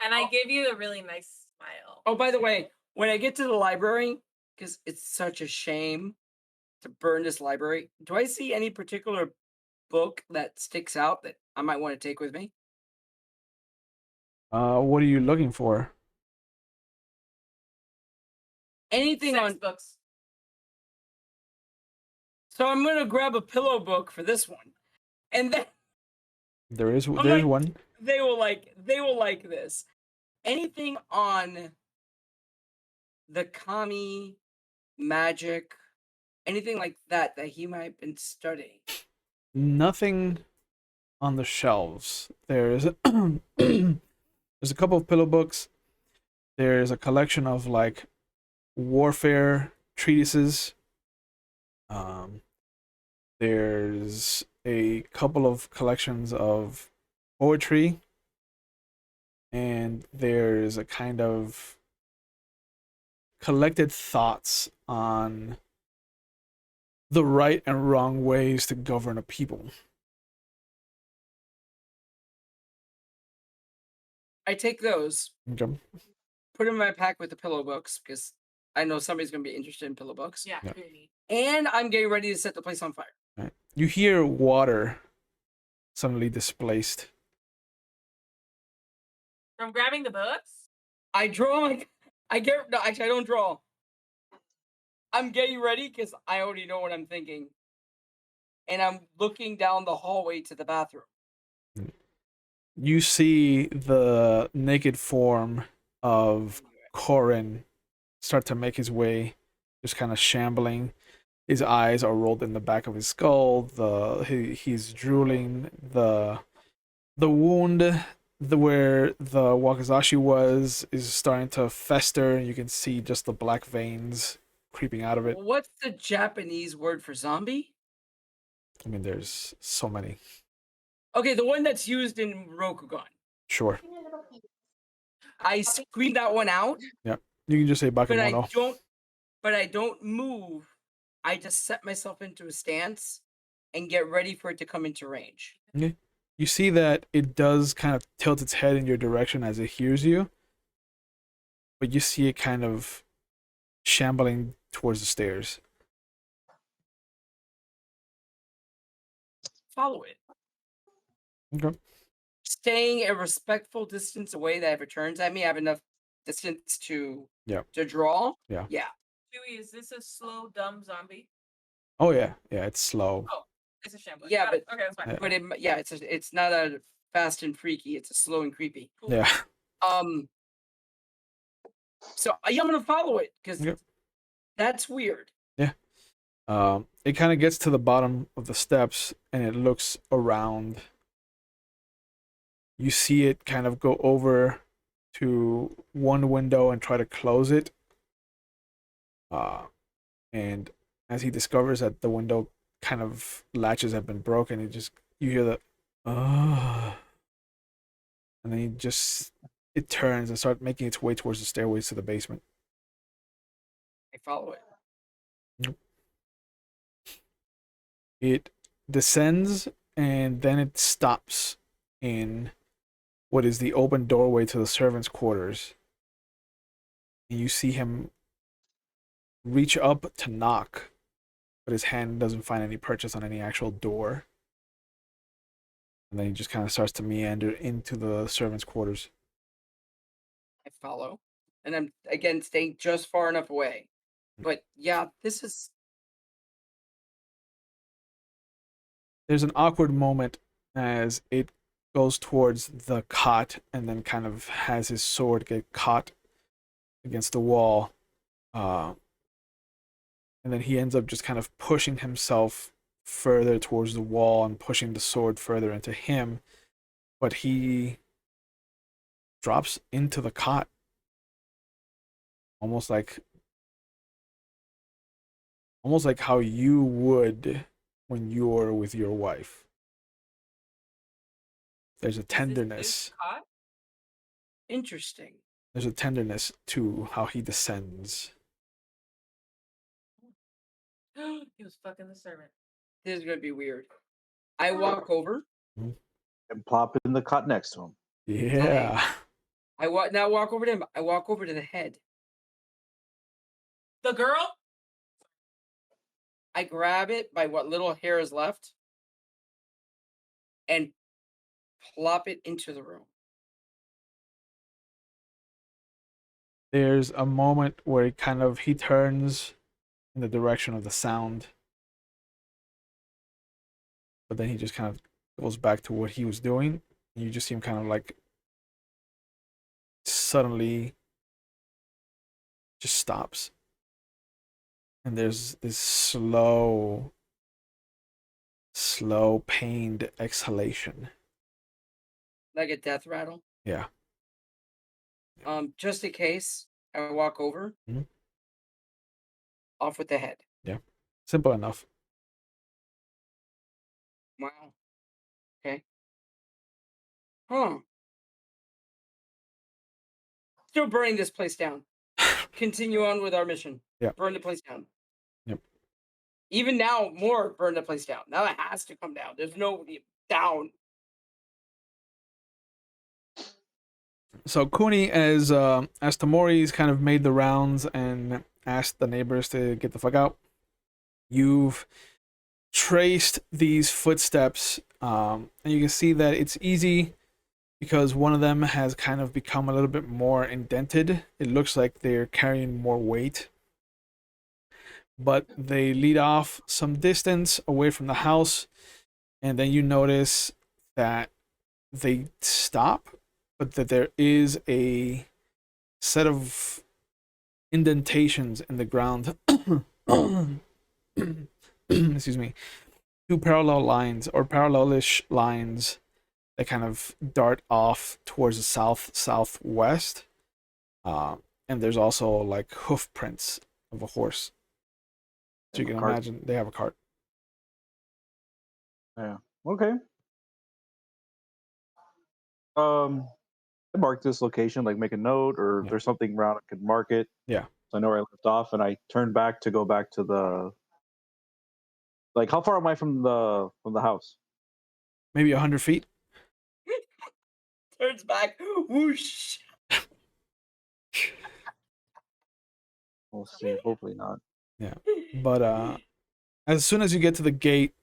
And I give you a really nice smile. Oh, by the way, when I get to the library, because it's such a shame to burn this library, do I see any particular book that sticks out that I might want to take with me? What are you looking for? Anything Sex on. books. So I'm gonna grab a pillow book for this one, and then There's like, one. they will like this. Anything on the kami, magic, anything like that he might have been studying. Nothing on the shelves. There's there's a couple of pillow books. There's a collection of like warfare treatises. There's a couple of collections of poetry, and there's a kind of collected thoughts on the right and wrong ways to govern a people. I take those, Okay. put them in my pack with the pillow books because I know somebody's gonna be interested in pillow books. Yeah, Yeah. really. And I'm getting ready to set the place on fire. Right. You hear water suddenly displaced. From grabbing the books? I draw my. No, actually, I don't draw. I'm getting ready because I already know what I'm thinking, and I'm looking down the hallway to the bathroom. You see the naked form of Corin start to make his way, just kind of shambling. His eyes are rolled in the back of his skull. He's drooling. The wound where the wakizashi was is starting to fester. You can see just the black veins creeping out of it. What's the Japanese word for zombie? I mean, there's so many. Okay, the one that's used in Rokugan. Sure. I scream that one out, You can just say but bakemono. I don't move. I just set myself into a stance and get ready for it to come into range. Okay. You see that it does kind of tilt its head in your direction as it hears you, but you see it kind of shambling towards the stairs. Follow it. Okay. Staying a respectful distance away that if it turns at me, I have enough distance to draw. Yeah. Chewie, is this a slow, dumb zombie? Oh yeah, it's slow. Oh, it's a shambling. Yeah, but okay, that's fine. But it's not a fast and freaky. It's a slow and creepy. Cool. Yeah. So I'm gonna follow it because Yep. that's weird. Yeah. It kind of gets to the bottom of the steps and it looks around. You see it kind of go over to one window and try to close it. And as he discovers that the window kind of latches have been broken, you hear the and then it turns and starts making its way towards the stairways to the basement. I follow it. It descends and then it stops in what is the open doorway to the servants' quarters. And you see him reach up to knock, but his hand doesn't find any purchase on any actual door. And then he just kind of starts to meander into the servants' quarters. I follow, and I'm again staying just far enough away. But yeah, this is. There's an awkward moment as it goes towards the cot and then kind of has his sword get caught against the wall. And then he ends up just kind of pushing himself further towards the wall and pushing the sword further into him. But he drops into the cot. Almost like how you would when you're with your wife. There's a tenderness. Interesting. There's a tenderness to how he descends. He was fucking the servant. This is gonna be weird. I walk over. And plop in the cot next to him. Yeah. I walk over to him. I walk over to the head. The girl? I grab it by what little hair is left and plop it into the room. There's a moment where he turns in the direction of the sound, but then he just kind of goes back to what he was doing. And you just see him kind of like suddenly just stops. And there's this slow, pained exhalation. Like a death rattle. Yeah. Just in case, I walk over. Mhm. Off with the head. Yeah. Simple enough. Wow. Okay. Huh. Still burning this place down. Continue on with our mission. Yeah. Burn the place down. Yep. Even now, more burn the place down. Now it has to come down. There's no down. So Cooney, as Tamori's kind of made the rounds and asked the neighbors to get the fuck out, you've traced these footsteps, and you can see that it's easy because one of them has kind of become a little bit more indented. It looks like they're carrying more weight, but they lead off some distance away from the house, and then you notice that they stop, but that there is a set of indentations in the ground. Excuse me. Two parallel lines or parallelish lines that kind of dart off towards the southwest. And there's also like hoof prints of a horse. So you can imagine they have a cart. Yeah. Okay. I mark this location, like make a note, or Yeah. there's something around I could mark it. Yeah. So I know where I left off, and I turn back to go back to the. Like, how far am I from the house? Maybe 100 feet. Turns back. Whoosh. We'll see. Hopefully not. Yeah. But as soon as you get to the gate,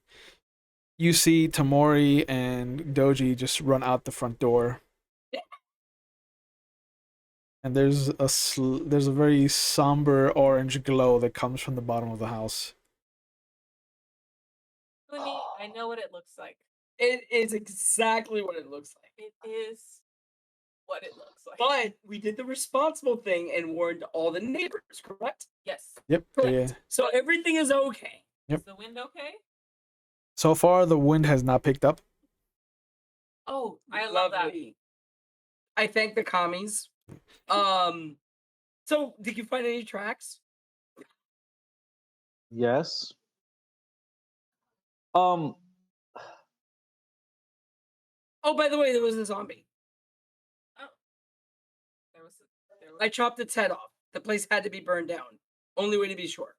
you see Tamori and Doji just run out the front door. And there's a very somber orange glow that comes from the bottom of the house. Cooney, I know what it looks like. It is exactly what it looks like. It is what it looks like. But we did the responsible thing and warned all the neighbors, correct? Yes. Yep. Correct. Yeah. So everything is okay. Yep. Is the wind okay? So far, the wind has not picked up. Oh, I love that. Lovely. I thank the commies. So did you find any tracks? Yes. Oh, by the way, there was a zombie. Oh. There was I chopped its head off. The place had to be burned down. Only way to be sure.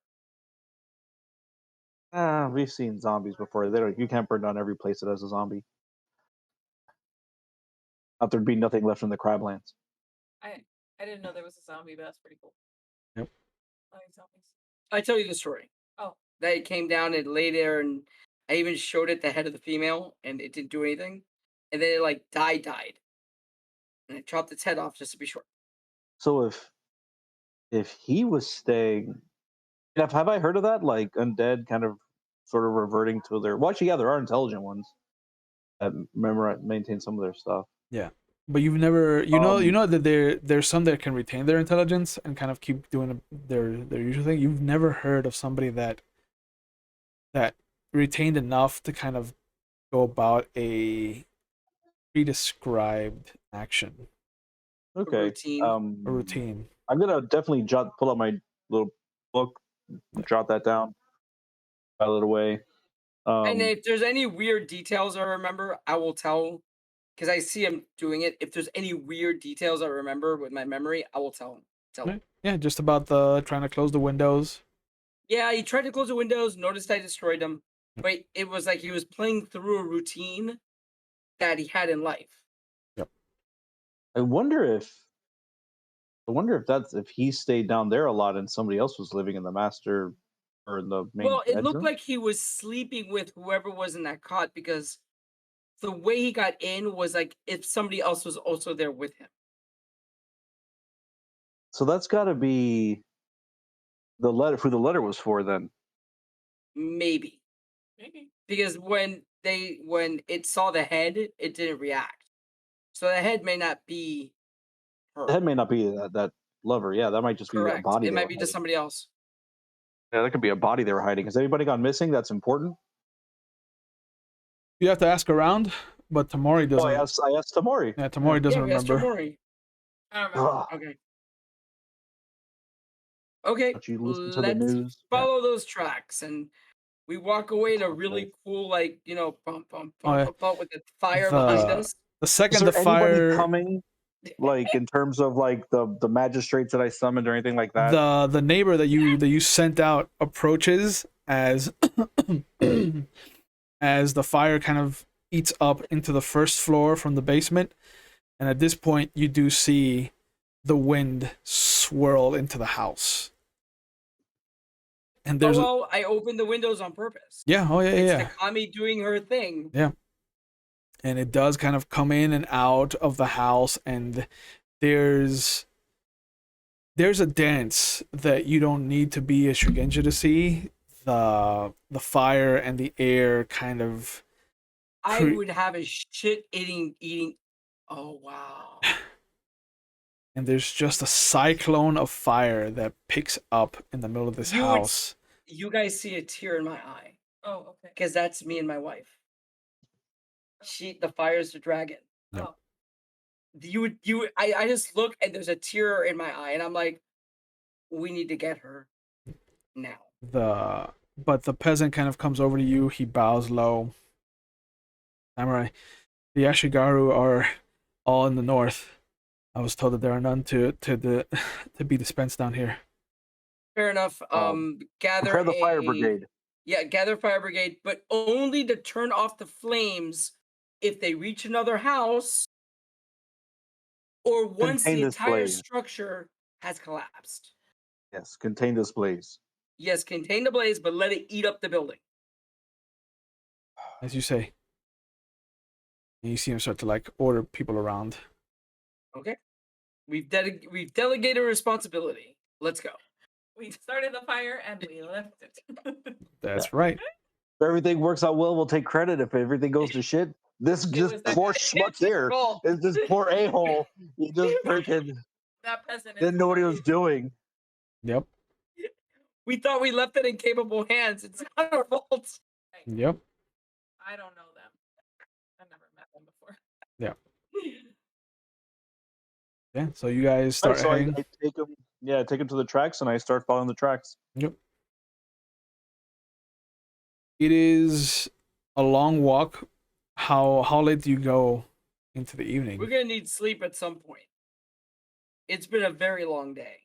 We've seen zombies before. You can't burn down every place that has a zombie. Not there'd be nothing left in the crablands. I didn't know there was a zombie, but that's pretty cool. Yep. I like zombies. I tell you the story. Oh. That it came down and lay there, and I even showed it the head of the female, and it didn't do anything. And then it like died. And I chopped its head off just to be sure. So if he was staying, have I heard of that? Like undead kind of sort of reverting to their. Well, actually, yeah, there are intelligent ones that maintain some of their stuff. Yeah. But you've never, you know that there's some that can retain their intelligence and kind of keep doing their usual thing. You've never heard of somebody that retained enough to kind of go about a pre-described action. Okay. Routine. A routine. I'm gonna definitely pull out my little book, jot that down, file it away. And if there's any weird details I remember, I will tell. Because I see him doing it. If there's any weird details I remember with my memory, I will tell him. Yeah, just about trying to close the windows. Yeah, he tried to close the windows, noticed I destroyed them. But it was like he was playing through a routine that he had in life. Yep. I wonder if if he stayed down there a lot and somebody else was living in the master or in the main Well, it looked bedroom? like he was sleeping with whoever was in that cot because the way he got in was like if somebody else was also there with him. So that's got to be the letter. Who the letter was for then? Maybe. Maybe. Because when it saw the head, it didn't react. So the head may not be her. The head may not be that lover. Yeah, that might just be a Correct. body. It they might were be hiding. just somebody else. Yeah, that could be a body they were hiding. Has anybody gone missing? That's important. You have to ask around, but Tamori Oh, doesn't. I asked Tamori. Yeah, Tamori doesn't Yeah, we asked her remember. Mori. I don't remember. Ugh, Okay. Okay. don't you listen to the Let's news? follow those tracks, and we walk away in a really cool, like bump, bump, Oh, bump, yeah. bump, bump with the fire behind The us. the Is second there the anybody fire, coming? Like in terms of like the magistrates that I summoned or anything like that? the neighbor that you sent out approaches as as the fire kind of eats up into the first floor from the basement, and at this point you do see the wind swirl into the house. And there's Well, I opened the windows on purpose. yeah, oh yeah, It's yeah. Takami doing her thing. Yeah. And it does kind of come in and out of the house, and there's a dance that you don't need to be a Shugenja to see. The fire and the air kind of I would have a shit eating. Oh wow! and there's just a cyclone of fire that picks up in the middle of this house. You guys see a tear in my eye. Oh, okay. Because that's me and my wife. The fire's the dragon. Yep. Oh. I just look and there's a tear in my eye, and I'm like, we need to get her now. But the peasant kind of comes over to you. He bows low. Samurai, the Ashigaru are all in the north. I was told that there are none to be dispensed down here. Fair enough. Gather Prepare the fire brigade. Yeah, gather fire brigade, but only to turn off the flames if they reach another house or once Contain the this entire blaze. structure has collapsed. Yes, contain this blaze. Yes, contain the blaze, but let it eat up the building. As you say. And you see him start to like order people around. Okay. We've delegated responsibility. Let's go. We started the fire and we left it. That's right. If everything works out well, we'll take credit. If everything goes to shit, this was that poor guy. schmuck here is this poor a-hole. He just freaking That peasant didn't know what he was doing. Yep. We thought we left it in capable hands. It's not our fault. Yep. I don't know them. I've never met them before. Yeah. Yeah. So you guys start So I heading. take him. Yeah, I take him to the tracks, and I start following the tracks. Yep. It is a long walk. How late do you go into the evening? We're gonna need sleep at some point. It's been a very long day.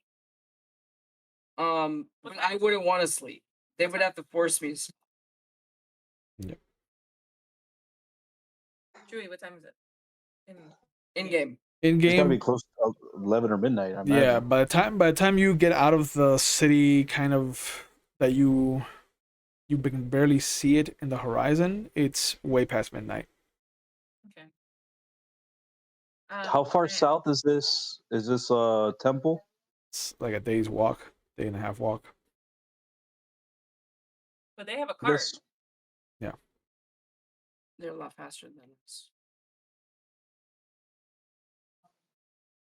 But I wouldn't want to sleep. They would have to force me to sleep. Yep. Chewy, what time is it? In game. In It's got to be game. close to 11 or midnight. I imagine. Yeah. By the time you get out of the city, kind of that you can barely see it in the horizon. It's way past midnight. Okay. How far south is this? Is this a temple? It's like a day's walk, day and a half walk. But they have a cart. This They're a lot faster than us.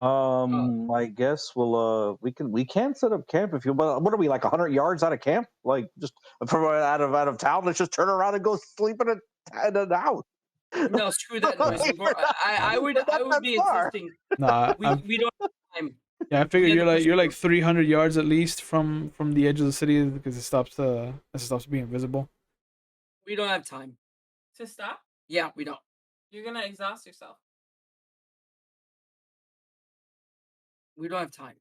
I guess we can set up camp if you. But what are we, like 100 yards out of camp? Like just from out of town? Let's just turn around and go sleep in a house. No, screw that noise. I would be insisting. Nah, We don't have time. yeah, I figure Yeah, you're like 300 yards at least from the edge of the city because it stops being visible. We don't have time. To stop? Yeah, we don't. You're gonna exhaust yourself. We don't have time.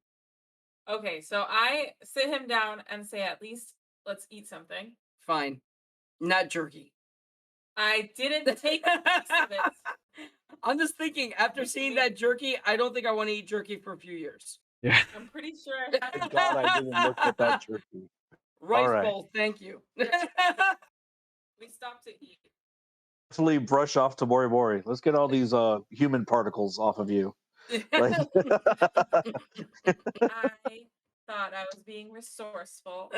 Okay, so I sit him down and say, at least let's eat something. Fine. Not jerky. I didn't take a piece of it. I'm just thinking, after seeing that jerky, I don't think I want to eat jerky for a few years. Yeah. I'm pretty sure I Thank God I didn't look at that jerky. Rice right. bowl, thank you. We stopped to eat. Definitely brush off to Mori Mori. Let's get all these human particles off of you. Like, I thought I was being resourceful.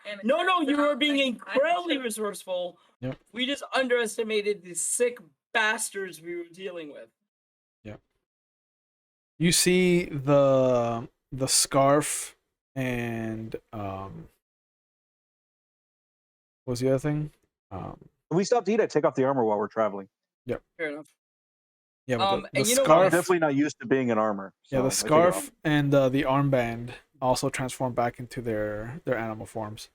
And no, you were I being incredibly should've- resourceful. Yep. We just underestimated the sick bastards we were dealing with. Yep. You see the scarf and what was the other thing? we stopped to eat. I take off the armor while we're traveling. Fair enough. Yeah, but the and you know I'm what? scarf. definitely not used to being in armor. Yeah, so the I take it scarf off. and the armband also transform back into their animal forms.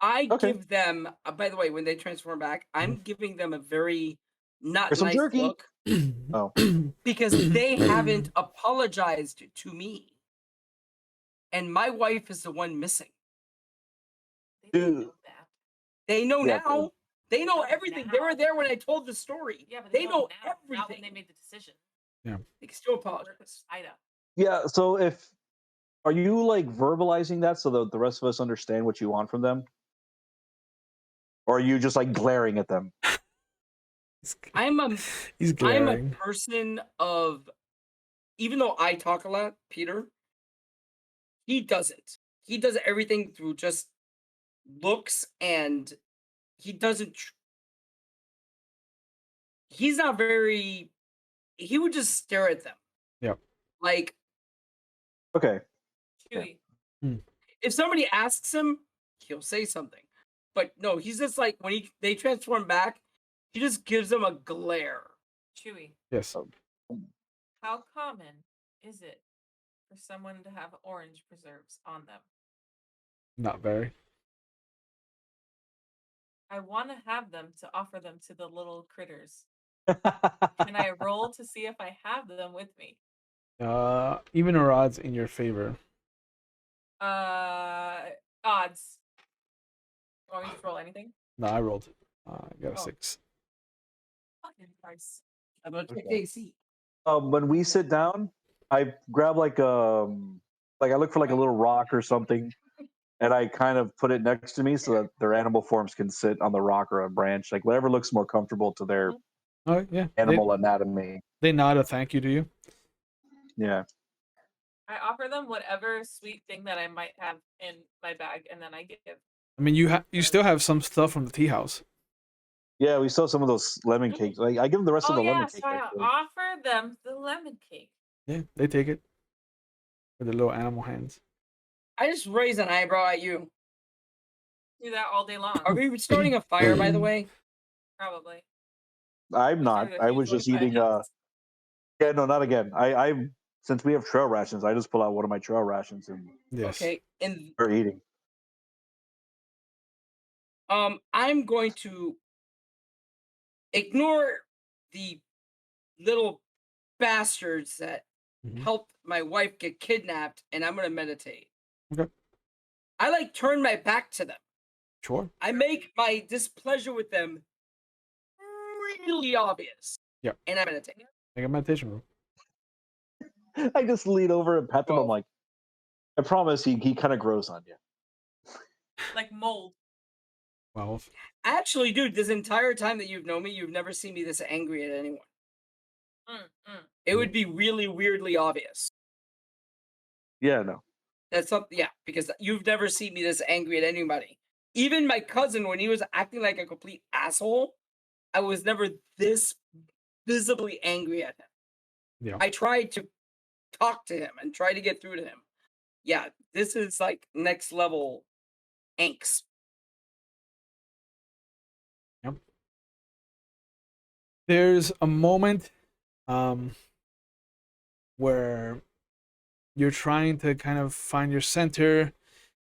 I Okay. give them. By the way, when they transform back, I'm giving them a very not Here's some nice jerky. look Oh, because they haven't apologized to me, and my wife is the one missing. They didn't Dude. know that. They know Yeah, now. They know know everything. They were now. there when I told the story. Yeah, but they know now, not when everything. they made the decision. They can still Work with apologize. Ida. yeah. So are you like verbalizing that so that the rest of us understand what you want from them, or are you just like glaring at them? I'm a He's I'm a glaring. person of, even though I talk a lot, Peter, he doesn't. He does everything through just looks, and he doesn't. He's not very. He would just stare at them. Yep. Like Okay. Chewy. if somebody asks him, he'll say something. But no, he's just like when they transform back, he just gives them a glare. Chewy. Yes. How common is it for someone to have orange preserves on them? Not very. I want to have them to offer them to the little critters. Can I roll to see if I have them with me? Even or odds in your favor. Odds. You want me to just roll anything? No, I rolled. I got a Oh. 6. Fucking Christ. I'm gonna take Okay. AC. When we sit down, I grab like I look for like a little rock or something, and I kind of put it next to me so that their animal forms can sit on the rock or a branch, like whatever looks more comfortable to their Oh yeah. animal anatomy. They nod a thank you to you. Yeah. I offer them whatever sweet thing that I might have in my bag, and then I give. I mean, you still have some stuff from the tea house. Yeah, we saw some of those lemon cakes. Like, I give them the rest of the lemon cake. So I actually. offer them the lemon cake. Yeah, they take it with their little animal hands. I just raise an eyebrow at you. Do that all day long. Are we starting a fire, by the way? Probably. I'm We not. started a I few was just 45 eating. minutes. Yeah, no, not again. I since we have trail rations, I just pull out one of my trail rations and Yes. Okay, and we're eating. I'm going to ignore the little bastards that Mhm. helped my wife get kidnapped, and I'm gonna meditate. Okay. I like turn my back to them. Sure. I make my displeasure with them really obvious. Yep. And I meditate. Make a meditation room. I just lean over and pet them. I'm 12. like, I promise he kind of grows on you. Like mold. 12. Actually, dude, this entire time that you've known me, you've never seen me this angry at anyone. It would be really weirdly obvious. Yeah, no. That's something, yeah, because you've never seen me this angry at anybody. Even my cousin, when he was acting like a complete asshole, I was never this visibly angry at him. Yeah. I tried to talk to him and try to get through to him. Yeah, this is like next level angst. Yep. There's a moment where you're trying to kind of find your center.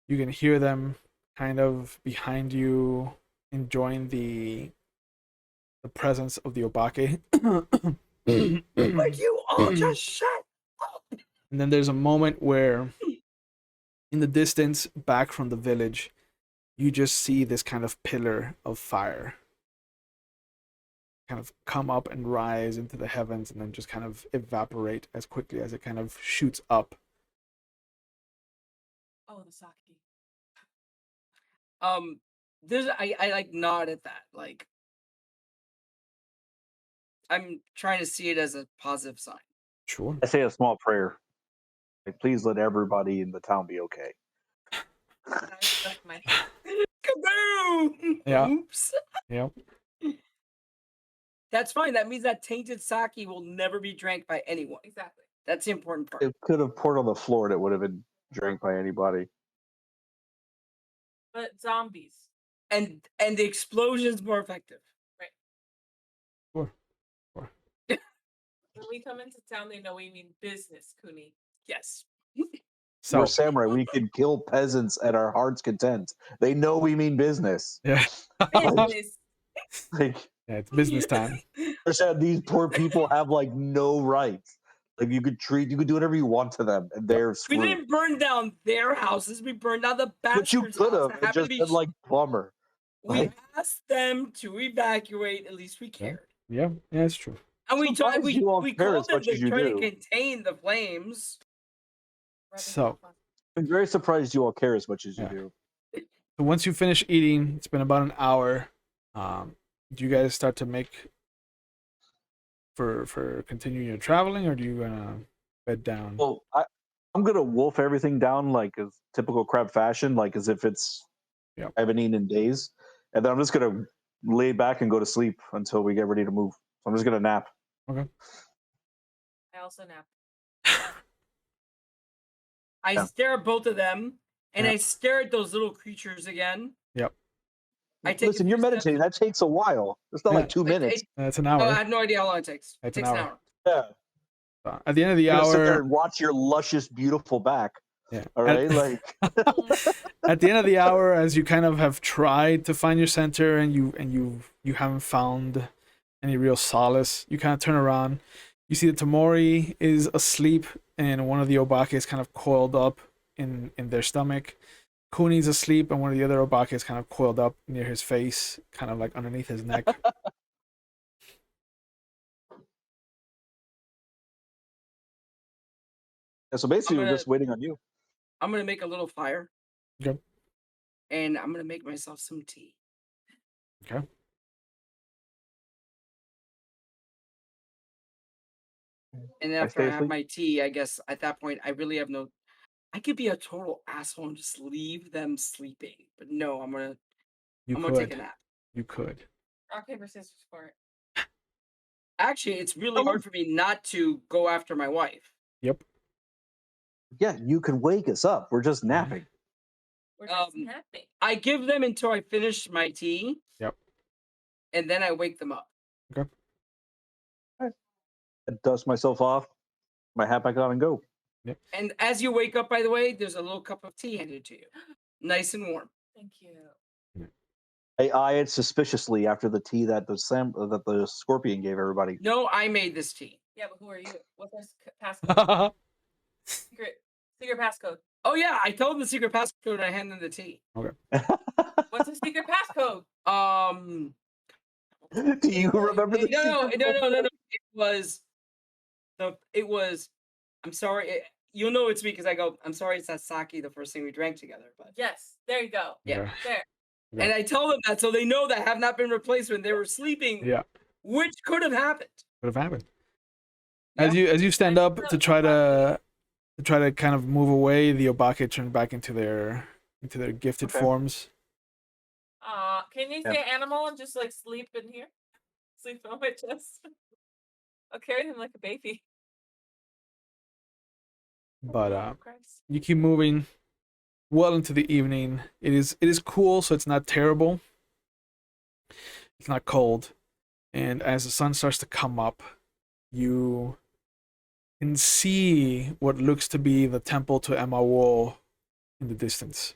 You can hear them kind of behind you enjoying the presence of the Obake. Would you all just shut up? And then there's a moment where in the distance back from the village you just see this kind of pillar of fire kind of come up and rise into the heavens and then just kind of evaporate as quickly as it kind of shoots up. Oh, the sake. There's I like nod at that. Like I'm trying to see it as a positive sign. Sure. I say a small prayer. Like, please let everybody in the town be okay. I stuck my Kaboom! Yeah. Oops. Yep. That's fine. That means that tainted sake will never be drank by anyone. exactly. That's the important part. It could have poured on the floor and it would have been drank by anybody. But zombies. And the explosion's more effective. Sure. Sure. When we come into town, they know we mean business, Kuni. Yes. So We're samurai. We can kill peasants at our heart's content. They know we mean business. yeah. Business. Like, Yeah, it's business time. understand these poor people have like no rights. Like you could do whatever you want to them, and they're We screwed. didn't burn down their houses. We burned down the But you bastard's could house. have That and happened to just be been like plumber. we like- asked them to evacuate. At least we cared. Yeah. Yeah, it's true. And we told Surprised you all we care called as them much to as you try to do. contain the flames. So I'm very surprised you all care as much as you Yeah. do. So once you finish eating, it's been about an hour. Do you guys start to make for continuing your traveling, or do you gonna bed down? Well, I'm gonna wolf everything down like as typical crab fashion, like as if it's Yep. I haven't eaten in days, and then I'm just gonna lay back and go to sleep until we get ready to move. So I'm just gonna nap. I also nap. I Yeah. stare at both of them, and Yeah. I stare at those little creatures again. Yep. I take Listen, a you're few steps- meditating. That takes a while. It's not Yeah. like 2 minutes. That's an Oh, I hour. have no idea how long it takes. That's It an takes an hour. hour. Yeah, At the end of the you're gonna sit there hour, and watch your luscious, beautiful back. yeah. All right, like At the end of the hour, as you kind of have tried to find your center and you haven't found any real solace, you kind of turn around. You see that Tamori is asleep and one of the Obake is kind of coiled up in their stomach. Kuni's asleep and one of the other Obake is kind of coiled up near his face, kind of like underneath his neck. so basically, we're gonna- just waiting on you. I'm gonna make a little fire. Okay. And I'm gonna make myself some tea. Okay. And then I after stay I have asleep? my tea, I guess at that point I really have no. I could be a total asshole and just leave them sleeping, but no, I'm gonna You gonna take a could. nap. You could. Rock, paper, scissors for it. Actually, it's really hard for me not to go after my wife. Yep. Yeah, you can wake us up. We're just napping. We're just Um, napping. I give them until I finish my tea. Yep. And then I wake them up. Okay. I dust myself off, my hat back on, and go. And as you wake up, by the way, there's a little cup of tea handed to you, nice and warm. Thank you. I eye it suspiciously after the tea that the scorpion gave everybody. No, I made this tea. Yeah, but who are you? What's our passcode? secret passcode. Oh yeah, I told them the secret passcode and I handed them the tea. What's the secret passcode? Do you remember the No. secret? It was. I'm sorry. You'll know it's me because I go. I'm sorry. It's that sake, the first thing we drank together. But Yes, there you go. Yeah. There. and I tell them that so they know that have not been replaced when they were sleeping. Yeah. Which could have happened. Could have happened. Yeah. As you stand up to try to kind of move away, the Obake turn back into their gifted Okay. forms. Can you Yeah. say animal and just like sleep in here? Sleep on my chest. I'll carry him like a baby. But Oh, Christ. you keep moving well into the evening. It is cool, so it's not terrible. It's not cold. And as the sun starts to come up, you can see what looks to be the temple to Emawo in the distance.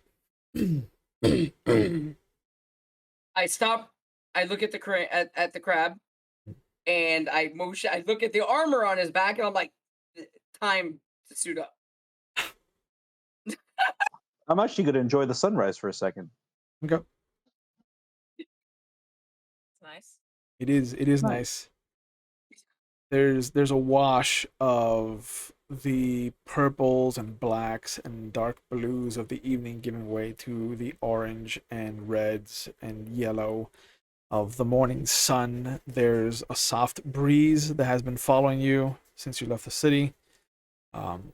I stop. I look at the at the crab, and I motion. I look at the armor on his back, and I'm like, time to suit up. I'm actually going to enjoy the sunrise for a second. Okay. It's nice. It is nice. There's a wash of the purples and blacks and dark blues of the evening giving way to the orange and reds and yellow of the morning sun. There's a soft breeze that has been following you since you left the city. And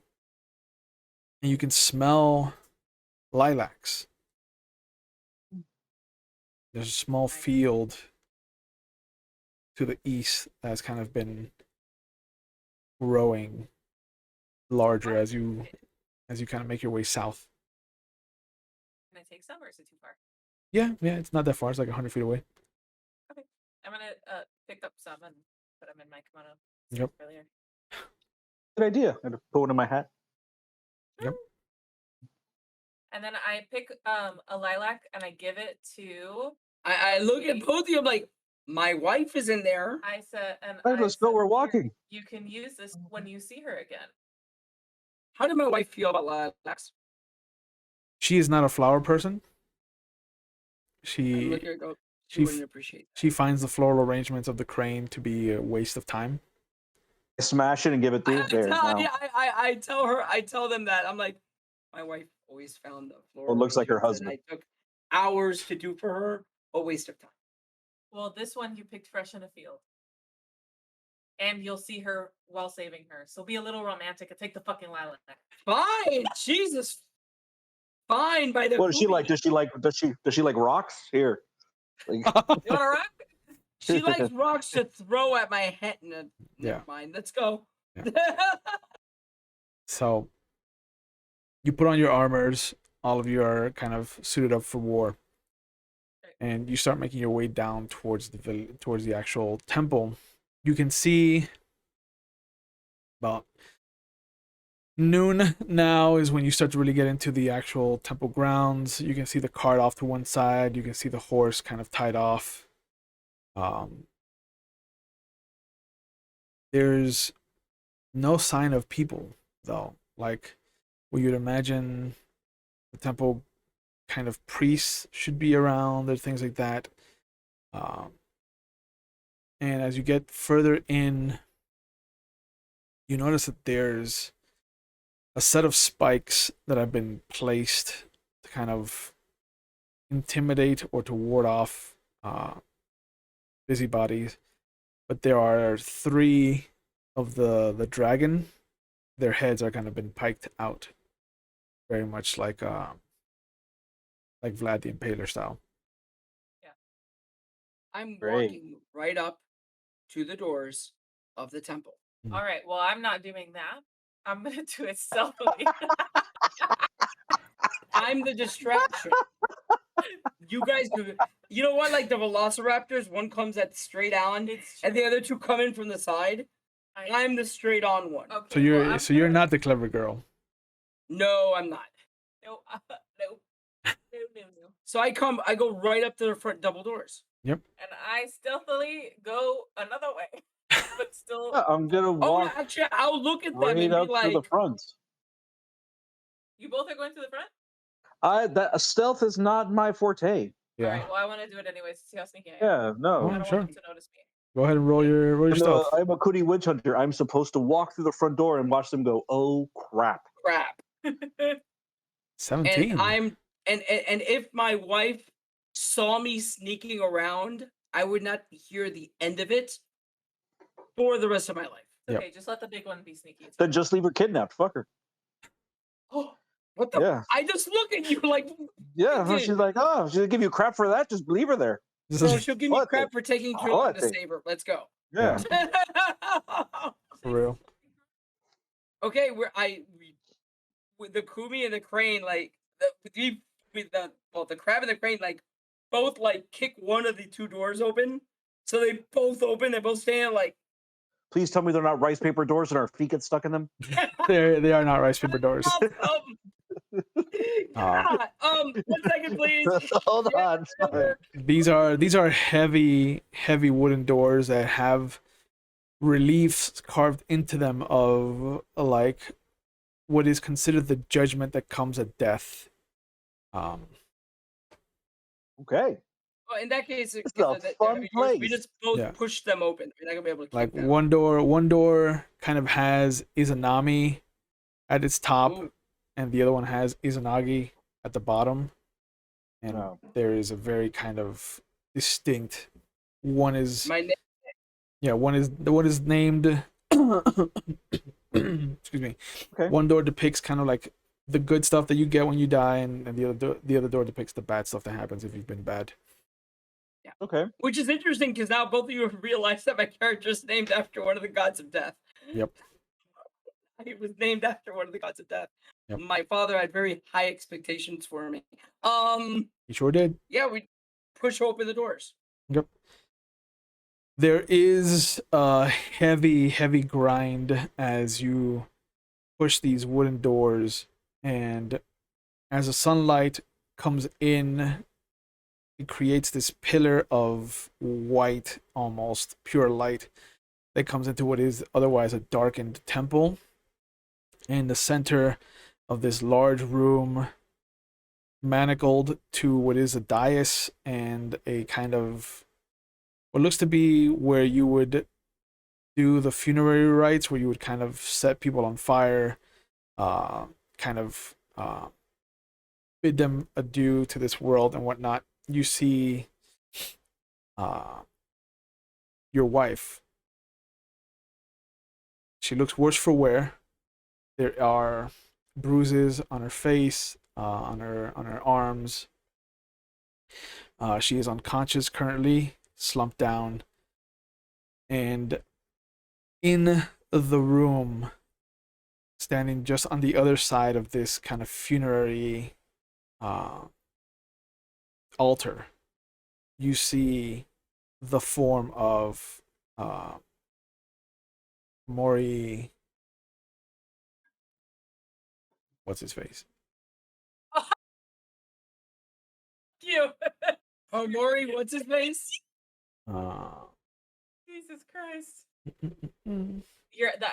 you can smell lilacs. There's a small field to the east that's kind of been growing larger as you kind of make your way south. Can I take some, or is it too far? Yeah, it's not that far. It's like 100 feet away. Okay, I'm gonna pick up some and put them in my kimono. Yep. Earlier. Good idea. I'm gonna put one in my hat. Yep. And then I pick a lilac and I give it to. I look at both of you. I'm like, my wife is in there. I said, and All right, let's go. We're walking. You can use this when you see her again. How did my wife feel about lilacs? She is not a flower person. I She look at her and go, she she wouldn't appreciate that. she finds the floral arrangements of the crane to be a waste of time. Smash it and give it through. There. Now. I tell them that. I'm like, my wife always found the floral. Well, it looks like her arrangements that husband. I took hours to do for her. A waste of time. Well, this one you picked fresh in a field. And you'll see her while saving her. So be a little romantic and take the fucking lilac. Fine, Jesus. Fine by the. What does she like? Does she like rocks? Here. Like, You want a rock? She likes rocks to throw at my head. No, Yeah. Never mind. Let's go. Yeah. So you put on your armors. All of you are kind of suited up for war, and you start making your way down towards the actual temple. You can see about noon now is when you start to really get into the actual temple grounds. You can see the cart off to one side. You can see the horse kind of tied off. There's no sign of people, though. Like, what you'd imagine the temple kind of priests should be around, or things like that. And as you get further in, you notice that there's a set of spikes that have been placed to kind of intimidate or to ward off busybodies. But there are 3 of the dragon. Their heads are kind of been piked out, very much like Vlad the Impaler style. I'm Great. walking right up to the doors of the temple. All right. Well, I'm not doing that. I'm gonna do it stealthily. I'm the distraction. You guys do it. You know what? Like the velociraptors, one comes at straight on, and the other 2 come in from the side. I'm the straight on one. Okay, So you're not the clever girl. No, I'm not. No. So I go right up to the front double doors. Yep. And I stealthily go another way, but still. I'm gonna Oh, walk actually, I'll look at them and right be up to the like, front. You both are going to the front? That stealth is not my forte. Yeah. All right. Well, I want to do it anyways to see how sneaky I am. Yeah, no. I don't sure. want them to notice me. Go ahead and roll your stealth. I'm a Cootie Witch Hunter. I'm supposed to walk through the front door and watch them go, oh crap. crap. 17. And if my wife saw me sneaking around, I would not hear the end of it for the rest of my life. Yep. Okay, just let the big one be sneaky. Then just leave her kidnapped. Fuck her. Oh, what the? Yeah. I just look at you like, Yeah. Dude. She's like, oh, she'll give you crap for that. Just leave her there. so she'll give me What crap the- for taking too what long to the- save her. Let's go. Yeah. For real. Okay, with the Kumi and the crane, like the crab and the crane, like both like kick one of the 2 doors open, so they both open. They both stand like. Please tell me they're not rice paper doors and our feet get stuck in them. They are not rice paper doors. God, 1 second, please. Hold on. Sorry. These are heavy wooden doors that have reliefs carved into them of like what is considered the judgment that comes at death. Okay. Well, in that case, It's a fun we place. just both Yeah. push them open. We're not gonna be able to keep Like them. one door kind of has Izanami at its top, Ooh. and the other one has Izanagi at the bottom. And Oh. there is a very kind of distinct. One is My name. one is named. Excuse me. Okay. One door depicts kind of like the good stuff that you get when you die, and the other door depicts the bad stuff that happens if you've been bad. Okay. Which is interesting because now both of you have realized that my character is named after one of the gods of death. Yep. He was named after one of the gods of death. Yep. My father had very high expectations for me. He sure did. Yeah, we push open the doors. Yep. There is a heavy grind as you push these wooden doors, and as the sunlight comes in, it creates this pillar of white, almost pure light that comes into what is otherwise a darkened temple. In the center of this large room, manacled to what is a dais and a kind of what looks to be where you would do the funerary rites, where you would kind of set people on fire, kind of bid them adieu to this world and whatnot. You see your wife. She looks worse for wear. There are bruises on her face, on her arms. She is unconscious currently, slumped down. And in the room, standing just on the other side of this kind of funerary altar, you see the form of Mori. What's his face? You. Oh, Maury, what's his face? Jesus Christ. You're the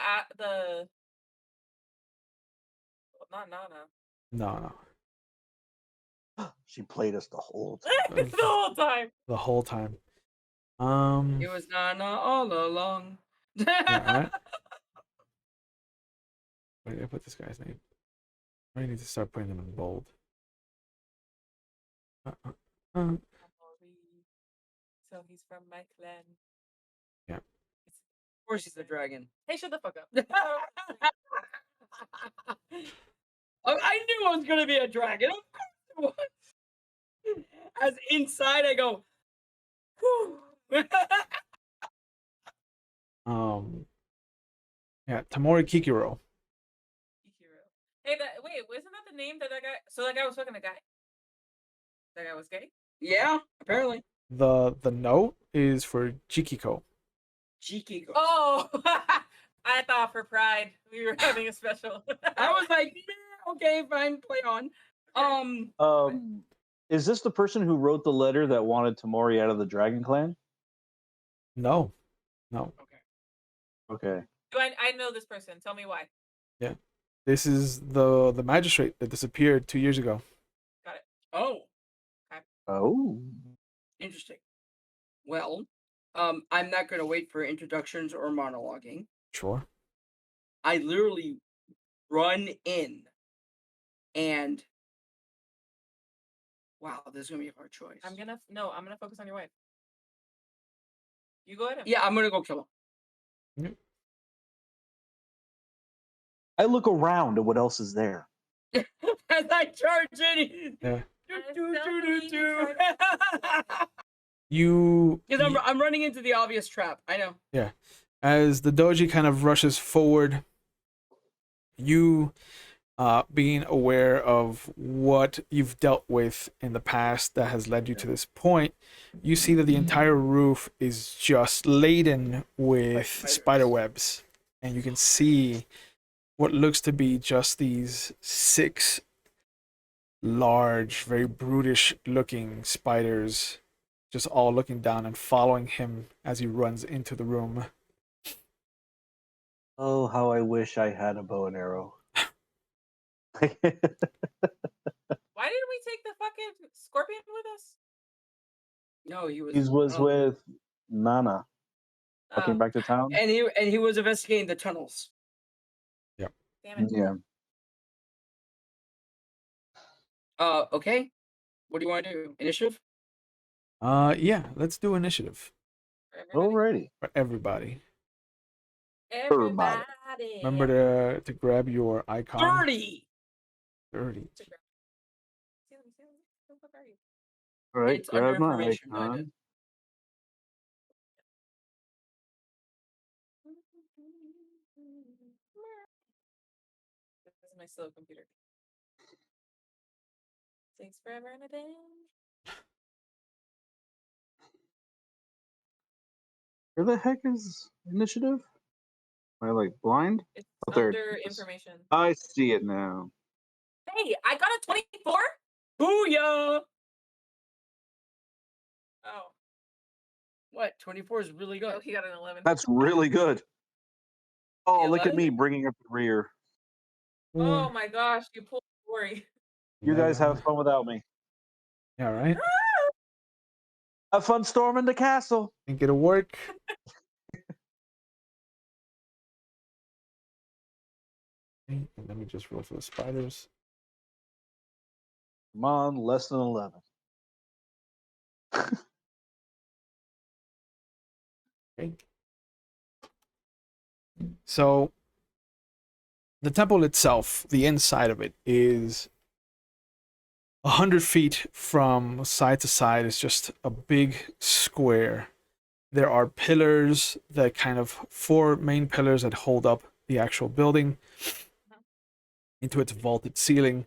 not Nana. No. She played us the whole time. The whole time. The whole time. It was Nana all along. Alright. Where did I put this guy's name? I need to start putting them in bold. So he's from my clan. Yeah. Of course he's a dragon. Hey, shut the fuck up. I knew I was gonna be a dragon. Of course it was. As inside I go, whew. Yeah, Tamori Kikiro. Hey, wait, wasn't that the name that guy? So that guy was fucking a guy. That guy was gay. Yeah, apparently. The note is for Chikiko. Chikiko. Oh, I thought for Pride we were having a special. I was like, okay, fine, play on. Is this the person who wrote the letter that wanted Tamori out of the Dragon Clan? No. Okay. Do I know this person? Tell me why. Yeah. This is the magistrate that disappeared 2 years ago. Got it. Oh. Okay. Oh. Interesting. Well, I'm not going to wait for introductions or monologuing. Sure. I literally run in and wow, this is going to be a hard choice. I'm gonna focus on your wife. You go ahead. Yeah, I'm going to go kill him. Yep. I look around at what else is there. As I charge in. Yeah. Because I'm running into the obvious trap. I know. Yeah. As the Doji kind of rushes forward, you being aware of what you've dealt with in the past that has led you to this point, you see that the entire roof is just laden with spider webs. And you can see what looks to be just these 6 large, very brutish looking spiders just all looking down and following him as he runs into the room. Oh, how I wish I had a bow and arrow. Why didn't we take the fucking scorpion with us? No, he was. He was with Nana. I came back to town. And he was investigating the tunnels. Yep. Damn it. Yeah. Okay. What do you want to do? Initiative? Yeah, let's do initiative Alrighty. for everybody. Everybody. Remember to grab your icon. 30! 30. All right, It's under grab my information. No, I icon. did. This is my slow computer. Takes forever and a day. Where the heck is initiative? Am I like blind? It's Oh, there it under is. information. I see it now. Hey, I got a 24. Booyah! Oh, What? 24 is really no, good. he got an 11. That's really good. Oh, The look at 11? me bringing up the rear. Oh my gosh, you pulled Rory. You guys have fun without me. Yeah, right? Have fun storming the castle. Think it'll work. Okay, and let me just roll for the spiders. Come on, less than 11. Okay. So the temple itself, the inside of it, is 100 feet from side to side. It's just a big square. There are pillars that kind of 4 main pillars that hold up the actual building into its vaulted ceiling.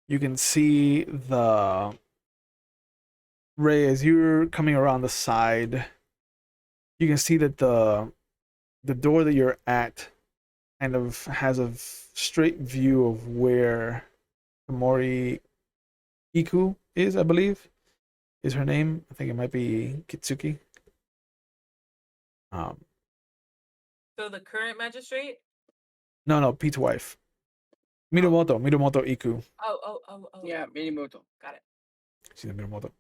You can see the Ray as you're coming around the side. You can see that the door that you're at kind of has a straight view of where Tamori Iku is, I believe, is her name. I think it might be Kitsuki. So the current magistrate? No, Pete's wife. Minamoto Iku. Oh. Yeah, Minimoto. Got it. She's Minamoto.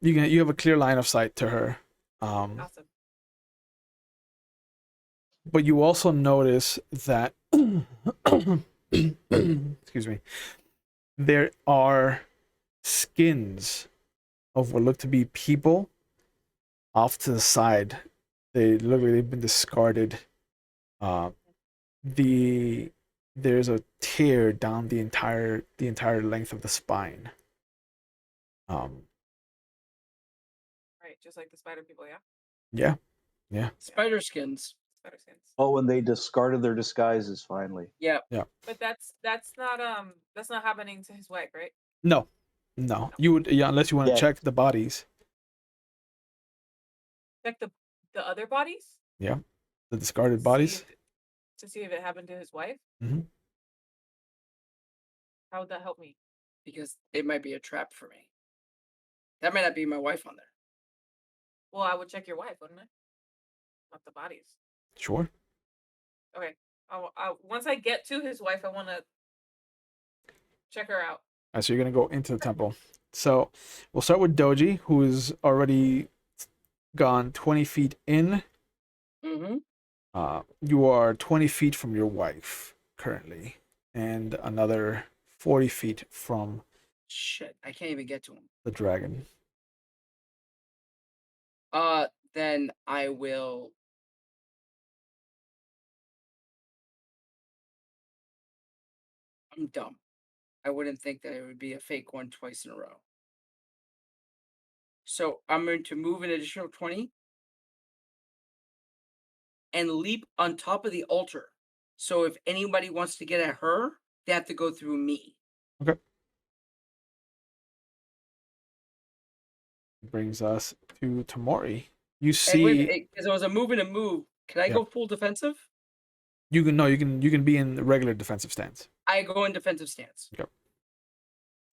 You have a clear line of sight to her. Awesome. But you also notice that excuse me, there are skins of what look to be people off to the side. They look like they've been discarded. There's a tear down the entire length of the spine. Right, just like the spider people, yeah? Yeah. Spider skins. Spider skins. Oh, when they discarded their disguises finally. Yeah. But that's not happening to his wife, right? No. You would, yeah, unless you want to Yeah. check the bodies. Check the other bodies? Yeah. The discarded See bodies. to see if it happened to his wife? Mhm. How would that help me? Because it might be a trap for me. That might not be my wife on there. Well, I would check your wife, wouldn't I? Not the bodies. Sure. Okay. Once I get to his wife, I want to check her out. So you're gonna go into the temple. So we'll start with Doji, who is already gone 20 feet in. Mm-hmm. You are 20 feet from your wife currently, and another 40 feet from Shit, I can't even get to him. the dragon. Then I will. I'm dumb. I wouldn't think that it would be a fake one twice in a row. So I'm going to move an additional 20 and leap on top of the altar. So if anybody wants to get at her, they have to go through me. Okay. Brings us to Tamori. You And see, because it was a move and a move, can I Yeah. go full defensive? you can be in the regular defensive stance. I go in defensive stance.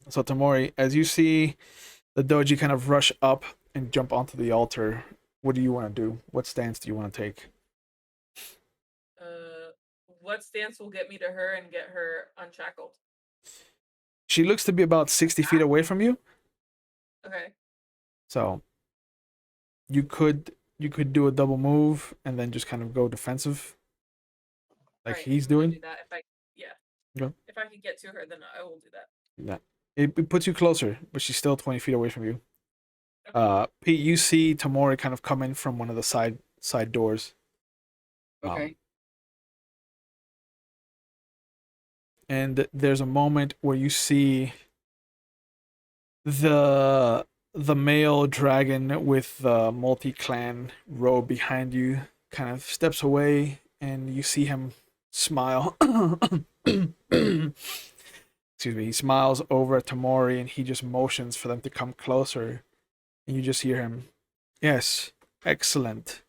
So Tamori, as you see the Doji kind of rush up and jump onto the altar, what do you want to do? What stance do you want to take? What stance will get me to her and get her unshackled? She looks to be about 60 feet away from you. Okay. So you could do a double move and then just kind of go defensive, like Right, he's I'm gonna doing. do that if I Okay. If I can get to her, then I will do that. Yeah. It puts you closer, but she's still 20 feet away from you. Pete, you see Tamori kind of come in from one of the side doors. Okay. And there's a moment where you see the male dragon with the multi-clan robe behind you kind of steps away, and you see him smile. Excuse me. He smiles over at Tamori, and he just motions for them to come closer. And you just hear him, "Yes, excellent.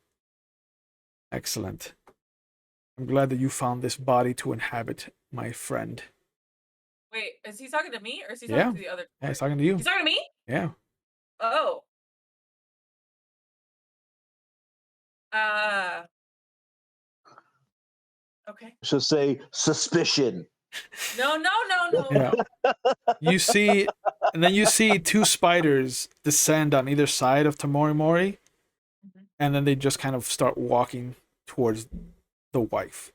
Excellent. I'm glad that you found this body to inhabit, my friend." Wait, is he talking to me or is he Yeah. talking to the other? Yeah, he's talking to you. He's talking to me? Yeah. Oh. Okay. Should say suspicion. No. Yeah. You see, and then you see two spiders descend on either side of Tamori Mori, Mhm. and then they just kind of start walking towards the wife,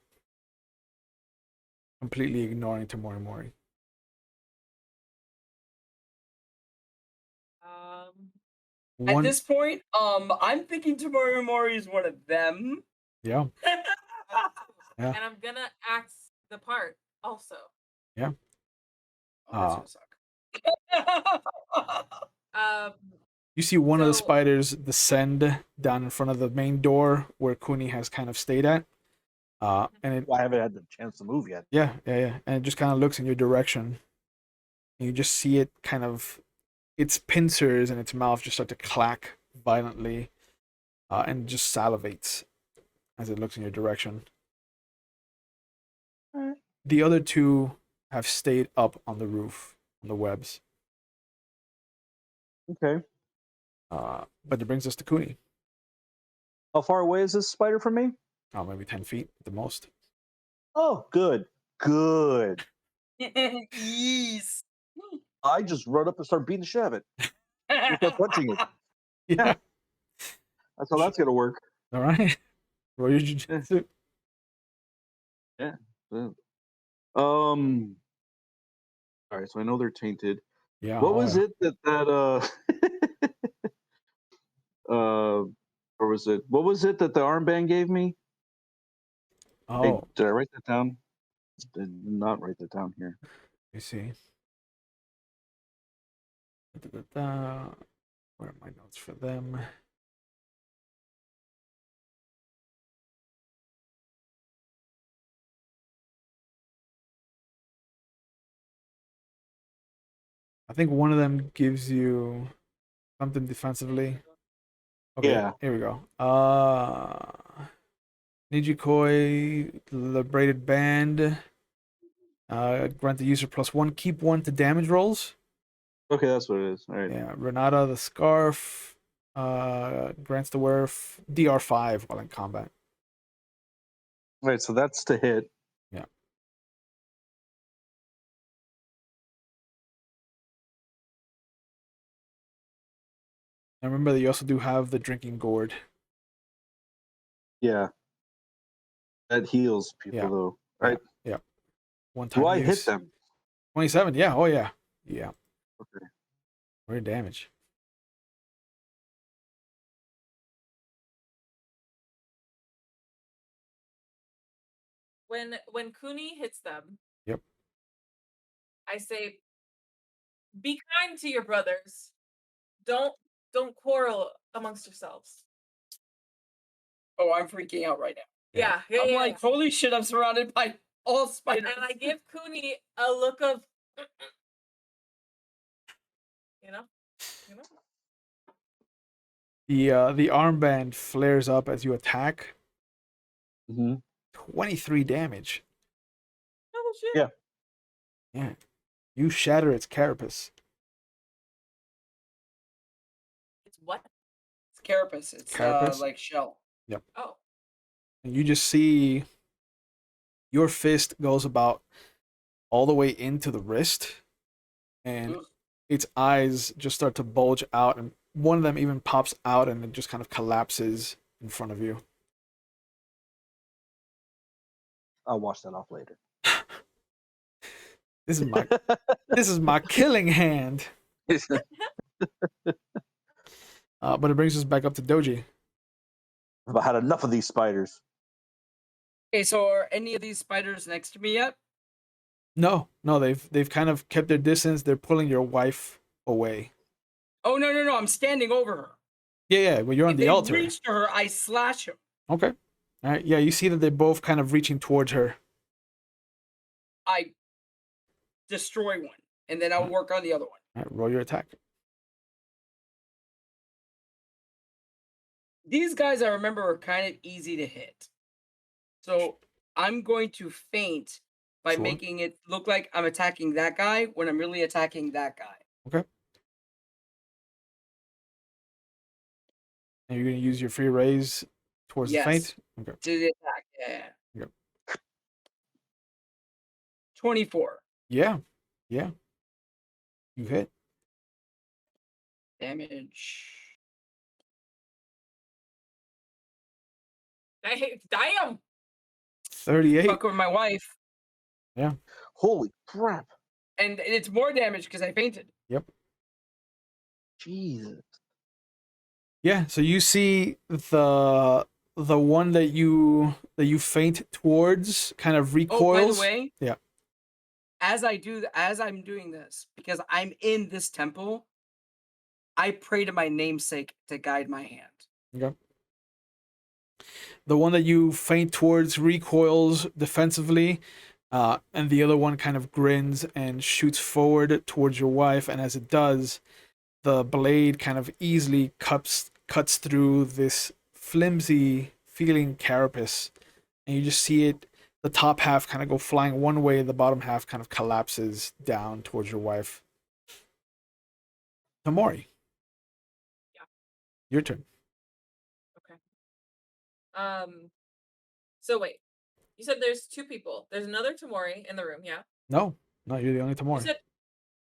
completely ignoring Tamori Mori. At this point, I'm thinking Tamori Mori is one of them. Yeah. And I'm gonna act the part also. Yeah. Oh, that's gonna suck. You see one of the So- spiders descend down in front of the main door where Kuni has kind of stayed at. And it, Well, I haven't had the chance to move yet. yeah. And it just kind of looks in your direction. And you just see it kind of, its pincers in its mouth just start to clack violently, and just salivates as it looks in your direction. The other two have stayed up on the roof, on the webs. Okay. But it brings us to Kuni. How far away is this spider from me? Oh, maybe 10 feet at the most. Oh, good. Good. Yes. I just run up and start beating the shit out of it. And start punching it. Yeah. That's how that's gonna work. All right. Roll your jujitsu. Yeah. All right, so I know they're tainted. Yeah. What was it that or was it what was it that the armband gave me? Hey, Oh, did I write that down? I did not write that down here. let me see. Da-da-da-da. Where are my notes for them? I think one of them gives you something defensively. Okay, Yeah. here we go. Nijikoi, the braided band. Grant the user +1. Keep 1 to damage rolls. Okay, that's what it is. All right. Yeah, Renata, the scarf. Grants the wearer DR5 while in combat. All right, so that's to hit. Yeah. And remember that you also do have the drinking gourd. Yeah. That heals people Yeah. though. Right? Yeah. One time Do I use. hit them? 27. Yeah. Oh yeah. Yeah. Okay. Very damage. When Kuni hits them, Yep. I say, be kind to your brothers. Don't quarrel amongst yourselves. Oh, I'm freaking out right now. Yeah. I'm like, holy shit, I'm surrounded by all spiders. And I give Kuni a look of, you know. The armband flares up as you attack. Mm-hmm. 23 damage. Oh shit. Yeah. Yeah. You shatter its carapace. It's what? It's carapace. It's Carapace? like shell. Yep. Oh. And you just see your fist goes about all the way into the wrist, and Ugh. its eyes just start to bulge out, and one of them even pops out and it just kind of collapses in front of you. I'll wash that off later. This is my This is my killing hand. But it brings us back up to Doji. I've had enough of these spiders. Okay, so are any of these spiders next to me yet? No, they've kind of kept their distance. They're pulling your wife away. Oh no! I'm standing over her. Yeah, but you're on If the they altar. reach to her, I slash them. Okay. All right. Yeah, you see that they're both kind of reaching towards her. I destroy one, and then I'll work on the other one. All right, roll your attack. These guys, I remember, are kind of easy to hit. So I'm going to feint by Sure. making it look like I'm attacking that guy when I'm really attacking that guy. Okay. And you're going to use your free raise towards the feint? Okay. To the attack, yeah. Yep. 24. Yeah. You hit. Damage. Damn! 38. Fuck with my wife. Yeah. Holy crap. And it's more damage because I fainted. Yep. Jesus. Yeah, so you see the one that you feint towards kind of recoils. Oh, by the way, yeah. As I'm doing this, because I'm in this temple, I pray to my namesake to guide my hand. Okay. The one that you feint towards recoils defensively, and the other one kind of grins and shoots forward towards your wife, and as it does, the blade kind of easily cuts through this flimsy feeling carapace, and you just see it, the top half kind of go flying one way, the bottom half kind of collapses down towards your wife. Tamori. Yeah. Your turn. Okay. So wait. You said there's two people. There's another Tamori in the room, yeah? No, you're the only Tamori.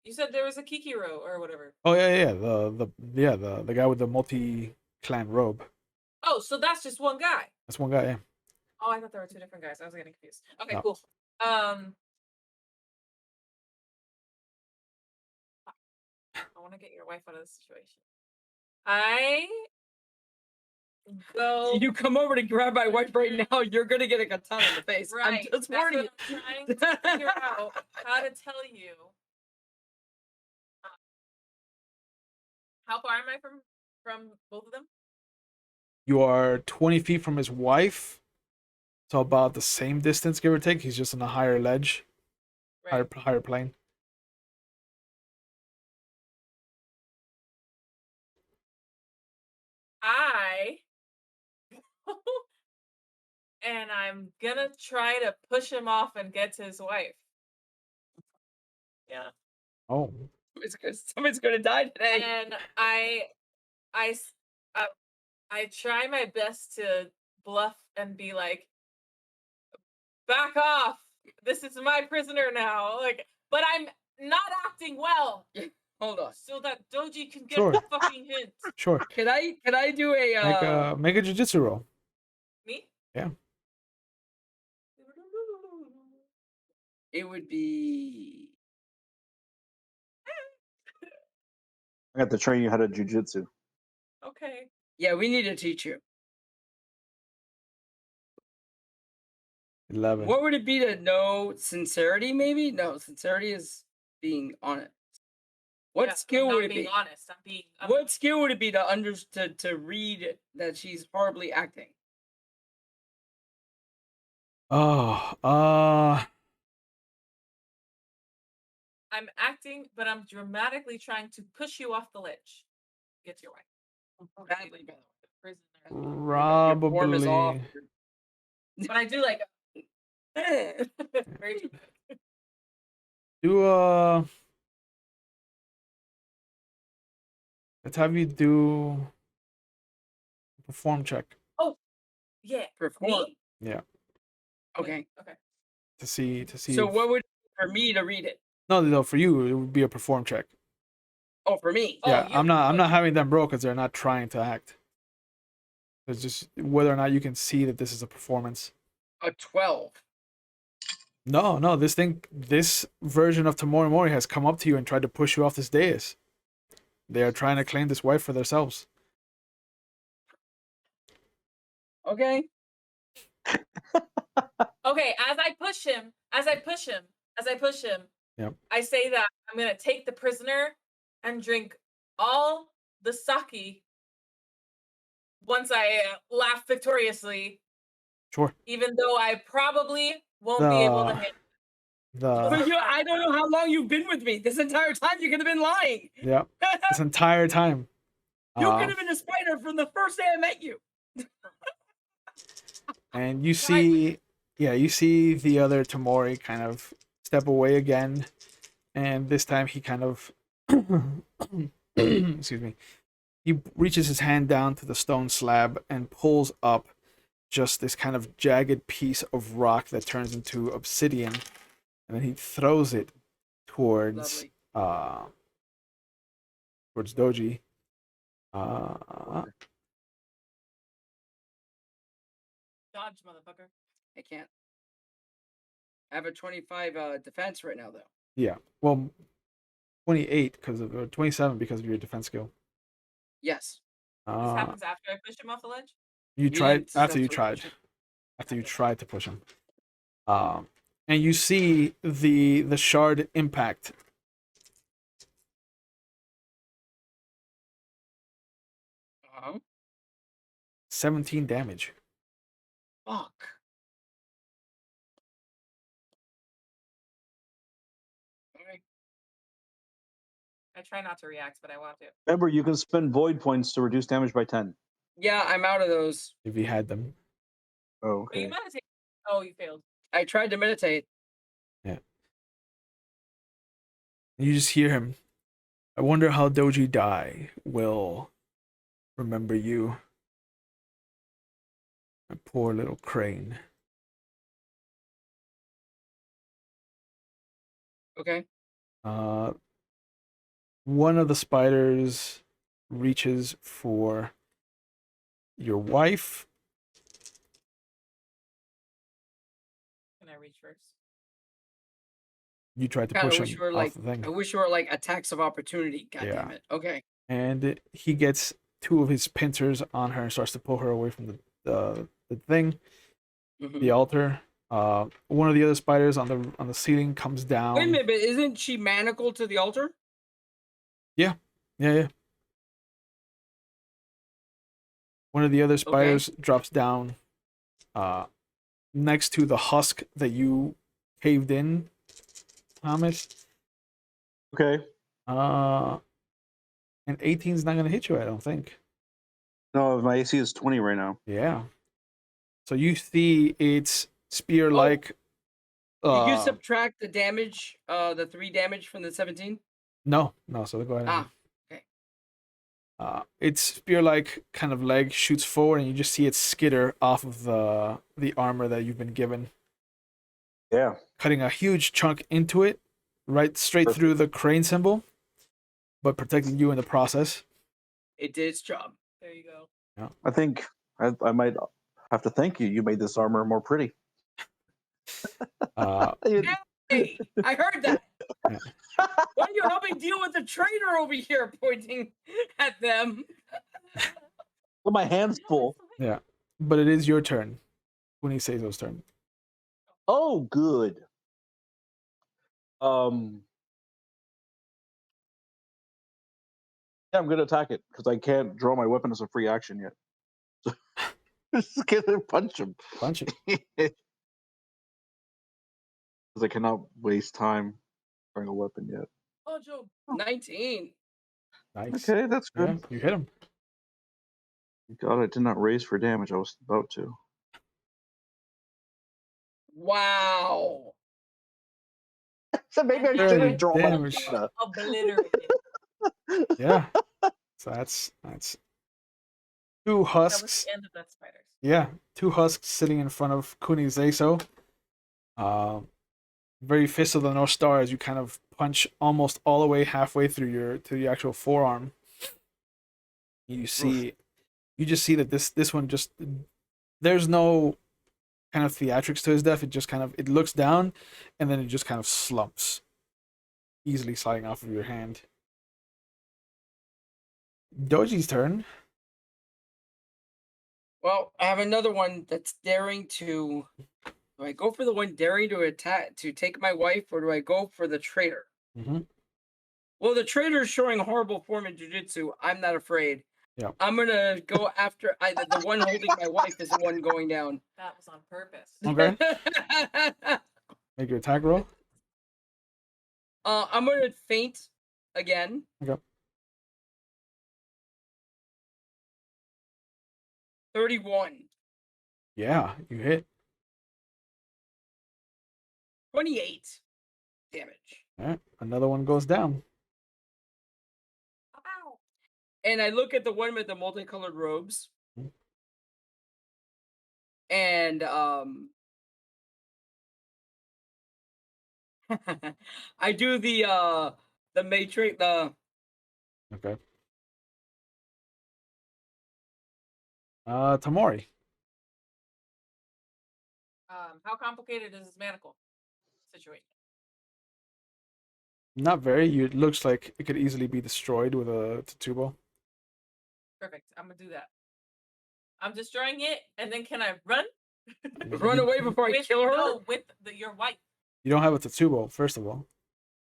You said there was a Kikiro or whatever. Oh yeah. The guy with the multi-clan robe. Oh, so that's just one guy. That's one guy, yeah. Oh, I thought there were two different guys. I was getting confused. Okay, No. cool. I want to get your wife out of this situation. I go. You come over to grab my wife right now, you're gonna get a katana in the face. Right. I'm just warning you. I'm trying to figure out how to tell you. How far am I from both of them? You are 20 feet from his wife, so about the same distance, give or take. He's just on a higher ledge, Right. higher plane. And I'm gonna try to push him off and get to his wife. Yeah. Oh. Somebody's gonna die today. And I try my best to bluff and be like, back off. This is my prisoner now. Like, but I'm not acting well. Hold on. So that Doji can get Sure. the fucking hint. Sure. Can I do a Make a jiu-jitsu roll. Me? Yeah. It would be I got to train you how to jujitsu. Okay. yeah, we need to teach you. 11. What would it be to know sincerity, maybe? No, sincerity is being honest. What skill would it be? Honest. What skill would it be to read that she's horribly acting? Oh, I'm acting, but I'm dramatically trying to push you off the ledge. Get to your wife. Badly, by the way. probably. Your form is off. But I do like very true. Do let's have you do a perform check. Oh, yeah. Perform. Me? Yeah. Okay. Okay. To see. So what would for me to read it? No, for you it would be a perform check. Oh, for me. Yeah, you- I'm not having them roll because they're not trying to act. It's just whether or not you can see that this is a performance. A 12. No. This version of Tomori has come up to you and tried to push you off this dais. They are trying to claim this wife for themselves. Okay. Okay, as I push him, Yep. I say that I'm gonna take the prisoner and drink all the sake once I laugh victoriously, Sure. even though I probably won't be able to handle But The I don't know how long you've been with me. This entire time you could have been lying. yeah. This entire time. You could have been a spider from the first day I met you. And you see, you see the other Tamori kind of step away again, and this time he kind of, excuse me, he reaches his hand down to the stone slab and pulls up just this kind of jagged piece of rock that turns into obsidian, and then he throws it towards Lovely. towards Doji. Dodge, motherfucker. I can't. I have a 25 defense right now, though. Yeah, well, 28 because of 27 because of your defense skill. Yes. This happens after I push him off the ledge. You tried didn't after you successfully tried push it. after you tried to push him. And you see the shard impact. Uh-huh. 17 damage. Fuck. Okay. I try not to react, but I want to. Remember, you can spend void points to reduce damage by 10. Yeah, I'm out of those. If you had them. Oh, But you okay. meditate. Oh, you failed. I tried to meditate. Yeah. And you just hear him. I wonder how Doji Dai will remember you. My poor little crane. Okay. One of the spiders reaches for your wife. Can I reach first? You tried to God, push I wish him you were off like the thing. I wish you were like attacks of opportunity. God Yeah. damn it. Okay. And he gets two of his pincers on her and starts to pull her away from the thing, Mhm. the altar. One of the other spiders on the ceiling comes down. Wait a minute, but isn't she manacled to the altar? Yeah. One of the other spiders drops down next to the husk that you caved in, Thomas. Okay. And 18 is not going to hit you, I don't think. No, my AC is 20 right now. Yeah. So you see it's spear-like. Did you subtract the damage, the 3 damage from the 17? No. So go ahead. Okay. Its spear-like kind of leg shoots forward, and you just see it skitter off of the armor that you've been given, Yeah. cutting a huge chunk into it, right straight Perfect. through the crane symbol, but protecting you in the process. It did its job. There you go. I think I might have to thank you. You made this armor more pretty. Hey, I heard that. Yeah. Why don't you help me deal with the traitor over here pointing at them? Well, my hand's full. Yeah, but it is your turn when he says those turn. Oh, good. Yeah, I'm gonna attack it because I can't draw my weapon as a free action yet. Just gonna punch him. Punch it. Because I cannot waste time drawing a weapon yet. Oh, Joe. 19. Nice. Okay, that's good. Yeah, you hit him. God, I did not raise for damage. I was about to. Wow. So maybe I Thirty shouldn't draw my damage. mana. Obliterated. Yeah. So that's two That was husks. the end of that spiders. Yeah, two husks sitting in front of Kuni's Zeso. Very fist of the North Star as you kind of punch almost all the way halfway through to the actual forearm. You just see that this one just there's no kind of theatrics to his death. It looks down, and then it just kind of slumps, easily sliding off of your hand. Doji's turn. Well, I have another one that's daring to. Do I go for the one daring to attack to take my wife, or do I go for the traitor? Mm-hmm. Well, the traitor is showing horrible form in jujitsu. I'm not afraid. Yeah. I'm gonna go after either the one holding my wife is the one going down. That was on purpose. Okay. Make your attack roll. I'm gonna faint again. Okay. 31. Yeah, you hit. 28 damage. All right. Another one goes down. Ow. And I look at the one with the multicolored robes. Mhm. And I do the matrix Okay. Tamori. How complicated is this manacle situation? Not very. It looks like it could easily be destroyed with a Tatubo. Perfect. I'm gonna do that. I'm destroying it, and then can I run? run away before I kill her. No, with your wife. You don't have a Tatubo, first of all.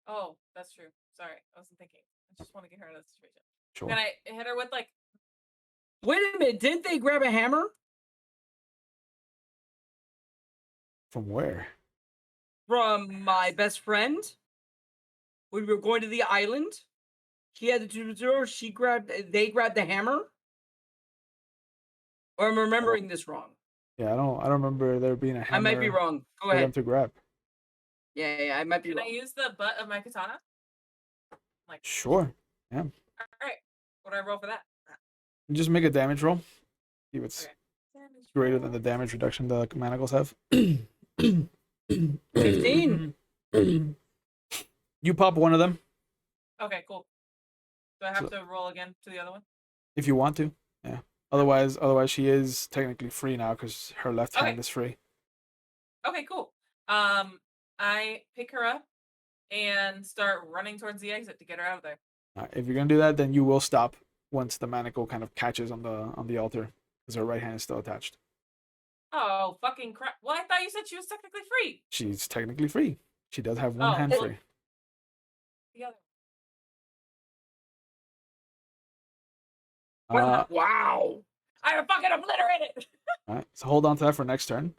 Oh, that's true. Sorry, I wasn't thinking. I just want to get her out of the situation. Sure. Can I hit her with like? Wait a minute, didn't they grab a hammer? From where? From my best friend. When we were going to the island. He had the two. They grabbed the hammer. Or I'm remembering this wrong. Yeah, I don't remember there being a hammer I might be wrong. Go for them ahead. to grab. Yeah, I might be Can wrong. I use the butt of my katana? Like. Sure. Yeah. All right. What do I roll for that? Just make a damage roll. See if it's Okay. Damage greater than roll. the damage reduction the manacles have. 15. You pop one of them Okay, cool. Do I have So- to roll again to the other one? if you want to. Yeah. Otherwise she is technically free now because her left hand Okay. is free. Okay, cool. I pick her up and start running towards the exit to get her out of there. If you're gonna do that, then you will stop once the manacle kind of catches on the altar because her right hand is still attached. Oh, fucking crap. Well, I thought you said she was technically free. She's technically free. She does have one Oh, hand well- free. The other. Wow. I fucking obliterated. All right, so hold on to that for next turn.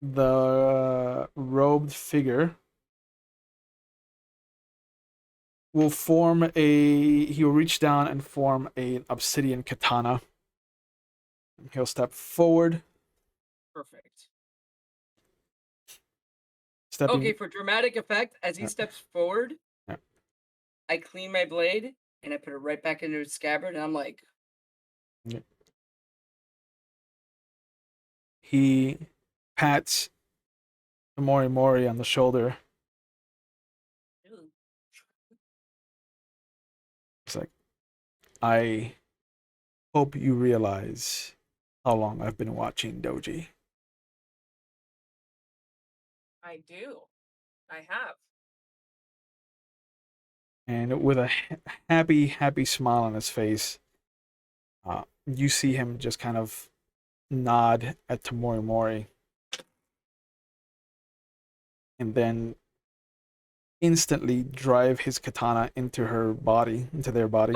The robed figure will he'll reach down and form an obsidian katana. He'll step forward, Perfect. stepping. Okay, for dramatic effect, as he Yeah. steps forward, Yeah. I clean my blade and I put it right back into its scabbard, and I'm like, He pats Mori on the shoulder. Ew. It's like, I hope you realize how long I've been watching Doji. I do. I have. And with a happy smile on his face, you see him just kind of nod at Tamori Mori. And then instantly drive his katana into their body,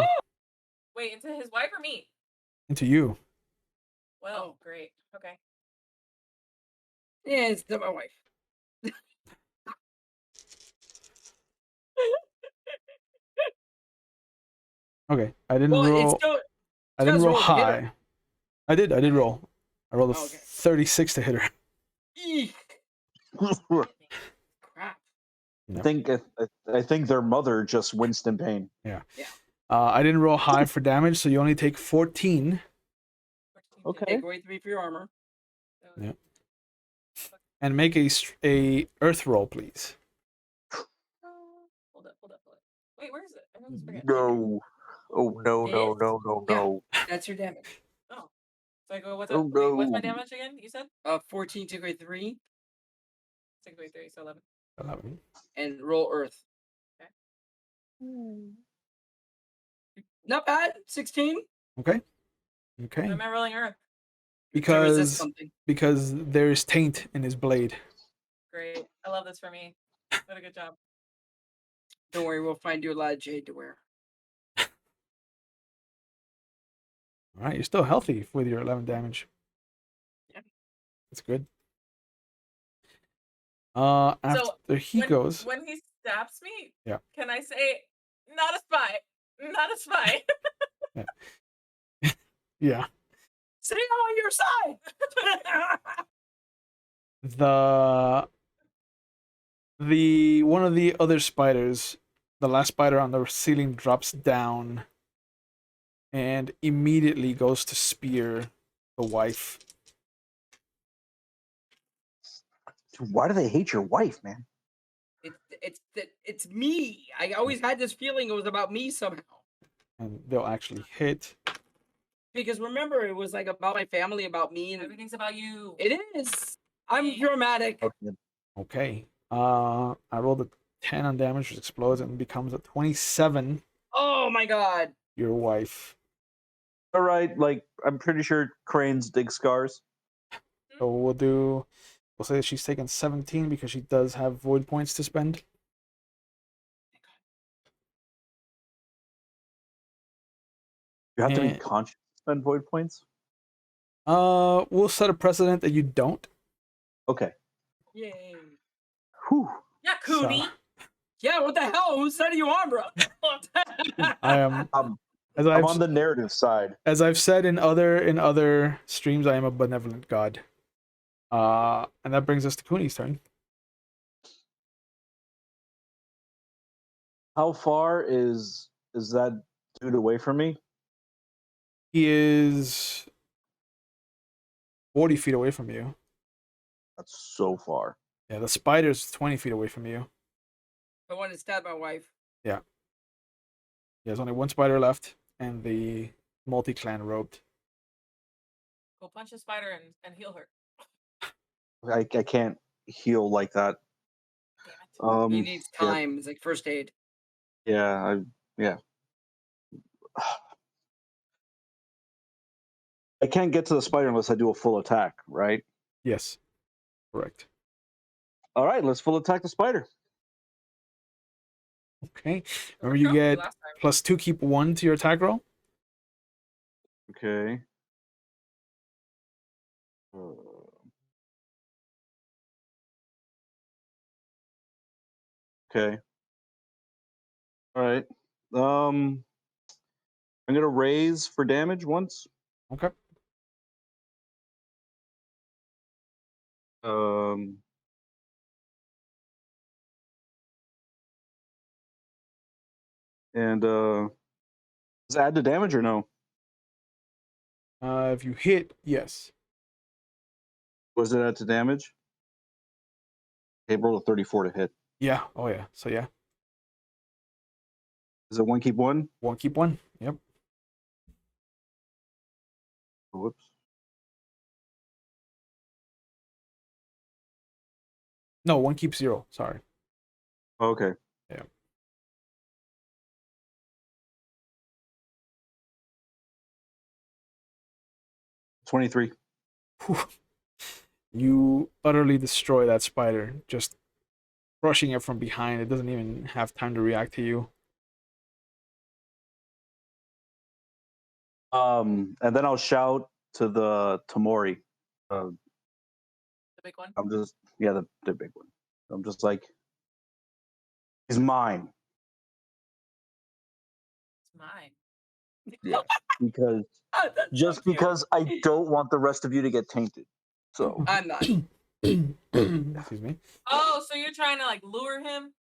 Wait, into his wife or me? into you. Well, great. Okay. yeah, it's not my wife. Okay, I didn't Well, roll. it's still. I didn't guys roll rolled to hit her. high. I did roll. I rolled a Oh, okay. 36 to hit her. Eek, I crap. think their mother just winced in pain. I didn't roll high for damage, so you only take 14. Okay. Take away 3 for your armor. Yeah. And make a earth roll, please. Hold up. Wait, where is it? I always forget. No. Oh no. Yeah, that's your damage. So So I go, what's Oh, up? Wait, what's my no. damage again? You said 14 take away 3 6 away 3, so 11. 11. and roll Earth. Okay. Not bad. 16. Okay. Why Okay. am I rolling Earth? To resist Because something. there's taint in his blade. Great. I love this for me. What a good job. Don't worry, we'll find you a lot of jade to wear. All right, you're still healthy with your 11 damage. Yeah. That's good. After he goes, when he stabs me, Yeah. can I say, not a spy, not a spy? yeah, Stay on your side. the one of the other spiders, the last spider on the ceiling, drops down and immediately goes to spear the wife. Why do they hate your wife, man? It's me. I always had this feeling it was about me somehow. And they'll actually hit. Because remember, it was like about my family, about me, and Everything's about you. it is. I'm dramatic. Okay. I rolled a 10 on damage, which explodes and becomes a 27. Oh my god. Your wife. All right, like I'm pretty sure cranes dig scars. So we'll say she's taken 17 because she does have void points to spend. You have to be And- conscious to spend void points. We'll set a precedent that you don't. Okay. Yay. Whew. Yeah, Cooney. Yeah, what the hell? Whose side are you on, bro? I am as I'm I've on the narrative side. as I've said in other streams, I am a benevolent god. And that brings us to Cooney's turn. How far is that dude away from me? He is 40 feet away from you. That's so far. Yeah, the spider's 20 feet away from you. I want to stab my wife. Yeah. There's only one spider left, and the multi-clan robed. Go punch the spider and heal her. I can't heal like that. Damn it. He needs time. It's like first aid. Yeah. I can't get to the spider unless I do a full attack, right? Yes, correct. All right, let's full attack the spider. Okay. So Remember, we're you trophy get last time. +2, keep 1 to your attack roll. Okay. Okay. All right. I'm gonna raise for damage once. Okay. Um. And does it add to damage or no? If you hit, yes. Was it add to damage? Okay, roll a 34 to hit. Yeah. Oh yeah. So yeah, Is it one keep one? 1 keep 1. Yep. Whoops. No, 1 keep 0. Sorry. Okay. Yeah. $23. Whew. You utterly destroy that spider, just crushing it from behind. It doesn't even have time to react to you. And then I'll shout to the Tamori. The big one. I'm just the big one. I'm just like, he's mine. It's mine. Yeah. Because That's so just cute. because I don't want the rest of you to get tainted. So I'm not. Excuse me. Oh, so you're trying to like lure him?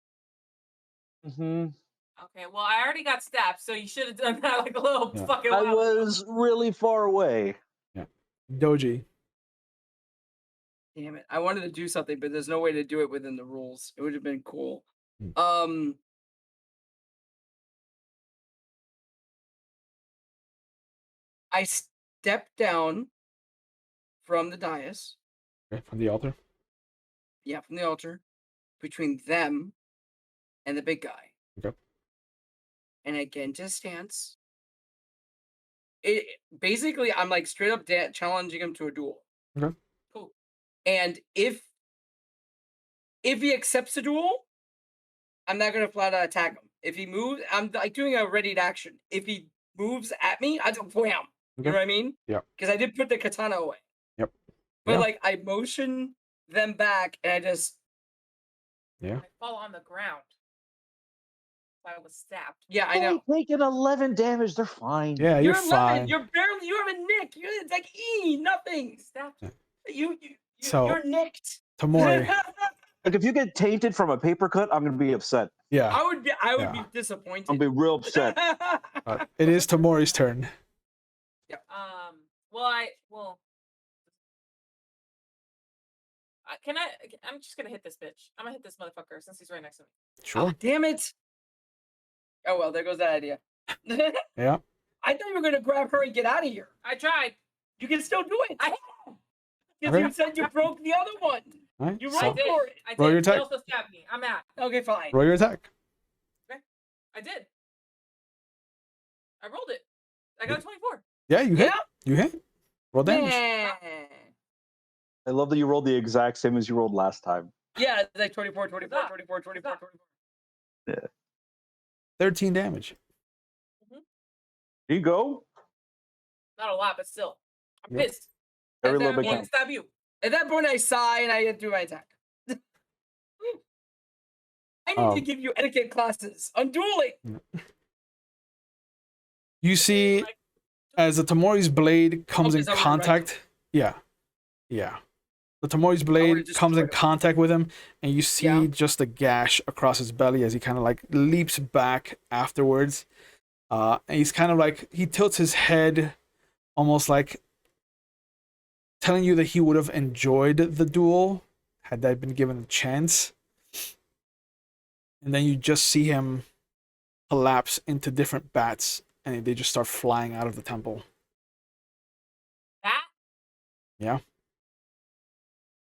Okay, well I already got stabbed, so you should have done that like a little Yeah. fucking I while ago. was really far away. Yeah. Doji. Damn it. I wanted to do something, but there's no way to do it within the rules. It would have been cool. Hmm. I stepped down from the dais. Okay, from the altar. Yeah, from the altar, between them and the big guy. Okay. And I get into stance. Basically, I'm like straight up challenging him to a duel. Okay. Cool. And if he accepts the duel, I'm not gonna flat out attack him. If he moves, I'm like doing a ready to action. If he moves at me, I just wham. You know what I mean? Yeah. Because I did put the katana away. Yep. But Yeah. like I motion them back, and I just Yeah. I fall on the ground. I was stabbed. yeah, I know. They taking 11 damage. They're fine. Yeah, you're 11. fine. You're barely. You have a nick. It's like nothing. Stabbed. You So- you're nicked. Tamori. Like if you get tainted from a paper cut, I'm gonna be upset. Yeah. I would be Yeah. disappointed. I'm gonna be real upset. It is Tamori's turn. Can I? I'm just gonna hit this bitch. I'm gonna hit this motherfucker since he's right next to me. Sure. Oh, damn it. Oh well, there goes that idea. Yeah. I thought you were gonna grab her and get out of here. I tried. You can still do it. I Because Okay. you said you broke the other one. All right. You so rolled for it. I did. Roll your He attack. also stabbed me. I'm out. Okay, fine. roll your attack. I did. I rolled it. I got a 24. Yeah, you hit. Yeah. You hit. Roll damage. I love that you rolled the exact same as you rolled last time. Yeah, it's like 24, 24, 24, 24, 24. 13 damage. Here you go. Not a lot, but still. I'm Yep. pissed. Every And little then bit I'm gonna counts. stab you. At that point, I sigh and I do my attack. I need to give you etiquette classes on dueling. You see, Like, as the Tamori's blade comes in is that what you're contact, yeah, the Tamori's blade just comes in destroyed him. contact with him, and you see Yeah. just a gash across his belly as he kind of like leaps back afterwards. And he's kind of like, he tilts his head, almost like telling you that he would have enjoyed the duel had that been given a chance. And then you just see him collapse into different bats, and they just start flying out of the temple. bat? Yeah.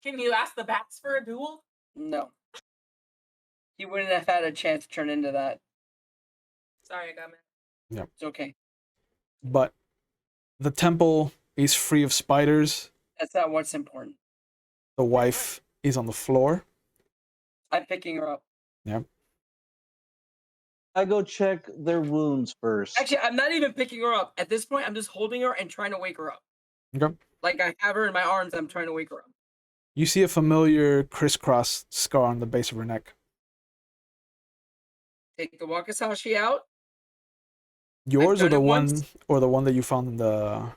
Can you ask the bats for a duel? No. He wouldn't have had a chance to turn into that. Sorry, I got mad. It's okay. But the temple is free of spiders. That's not what's important. The wife is on the floor. I'm picking her up. I go check their wounds first. Actually, I'm not even picking her up. At this point, I'm just holding her and trying to wake her up. Okay. Like I have her in my arms, I'm trying to wake her up. You see a familiar crisscross scar on the base of her neck. Take the wakizashi out. Yours or done the it one once. or the one that you found in the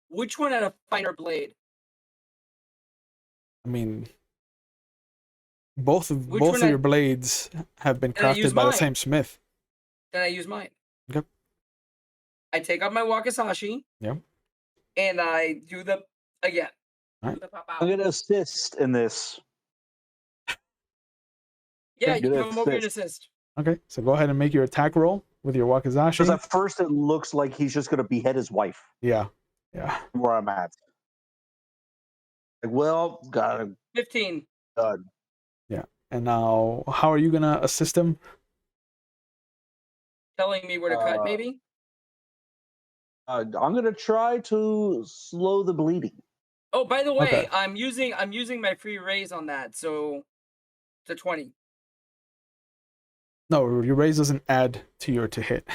Which one had a finer blade? I mean both of Which both one of I- your blades have been And I use crafted by the mine. same smith. Then I use mine. Okay. I take out my wakizashi. Yeah. And I do the again. Do the pop out. I'm gonna assist in this. Yeah, Okay, you good come over and assist. assist. Okay, so go ahead and make your attack roll with your wakizashi. Because at first it looks like he's just gonna behead his wife. Yeah. Where I'm at. Like, well, got 15. done. And now how are you gonna assist him? Telling me where to cut, Uh, maybe? I'm gonna try to slow the bleeding. Oh, by the way, Okay. I'm using my free raise on that, so to 20. No, your raise doesn't add to your to hit.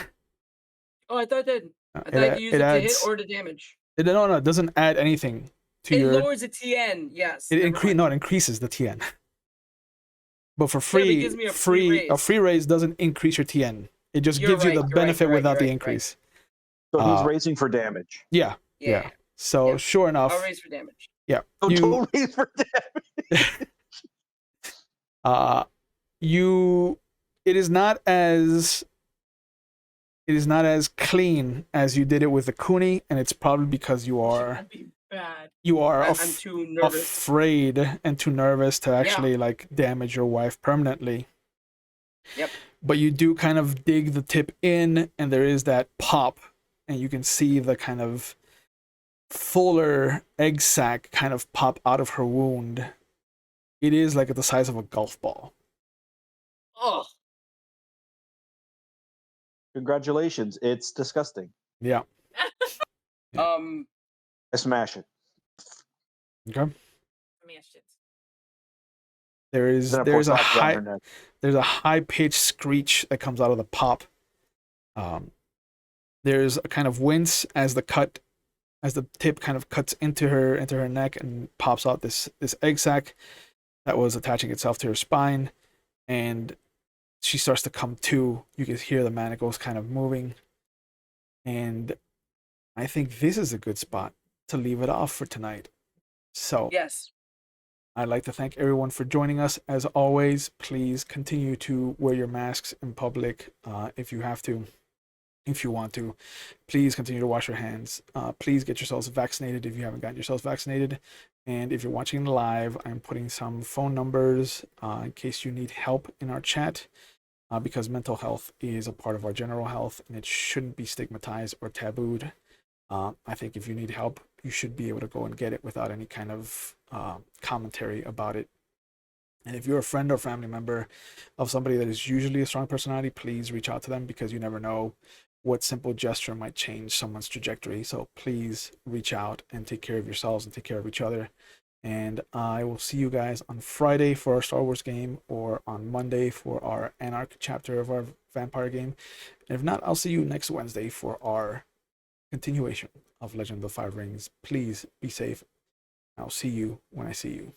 Oh, I thought it did. I It, thought I could use it to hit adds or to damage. no, it doesn't add anything to It your lowers the TN, yes. it never mind. increases the TN. But for Yeah, but it free, gives me a free a raise. free raise doesn't increase your TN. It just You're gives you right, the you're right, benefit you're right, without you're the right, increase. So he's Uh, raising for damage. Yeah. Yeah. So Yeah. sure enough, I'll raise for damage. yeah. So You total raise for damage. it is not as clean as you did it with the Kuni, and it's probably because you are That'd be bad. I'm too nervous. afraid and too nervous to actually like damage your wife permanently. Yep. But you do kind of dig the tip in, and there is that pop, and you can see the kind of fuller egg sac kind of pop out of her wound. It is like the size of a golf ball. Oh, Congratulations. It's disgusting. Yeah. um, I smash it. Okay. Smashed it. There's Then I pour sake on her neck. there's a high pitched screech that comes out of the pop. There's a kind of wince as the tip kind of cuts into her neck and pops out this egg sac that was attaching itself to her spine, and she starts to come to. You can hear the manacles kind of moving, and I think this is a good spot to leave it off for tonight. So yes. I'd like to thank everyone for joining us. As always, please continue to wear your masks in public if you have to. If you want to, please continue to wash your hands. Please get yourselves vaccinated if you haven't gotten yourselves vaccinated. And if you're watching live, I'm putting some phone numbers in case you need help in our chat, because mental health is a part of our general health and it shouldn't be stigmatized or tabooed. I think if you need help, you should be able to go and get it without any kind of commentary about it. And if you're a friend or family member of somebody that is usually a strong personality, please reach out to them, because you never know what simple gesture might change someone's trajectory. So please reach out and take care of yourselves and take care of each other. And I will see you guys on Friday for our Star Wars game, or on Monday for our Anarch chapter of our vampire game. And if not, I'll see you next Wednesday for our continuation of Legend of the Five Rings. Please be safe. I'll see you when I see you.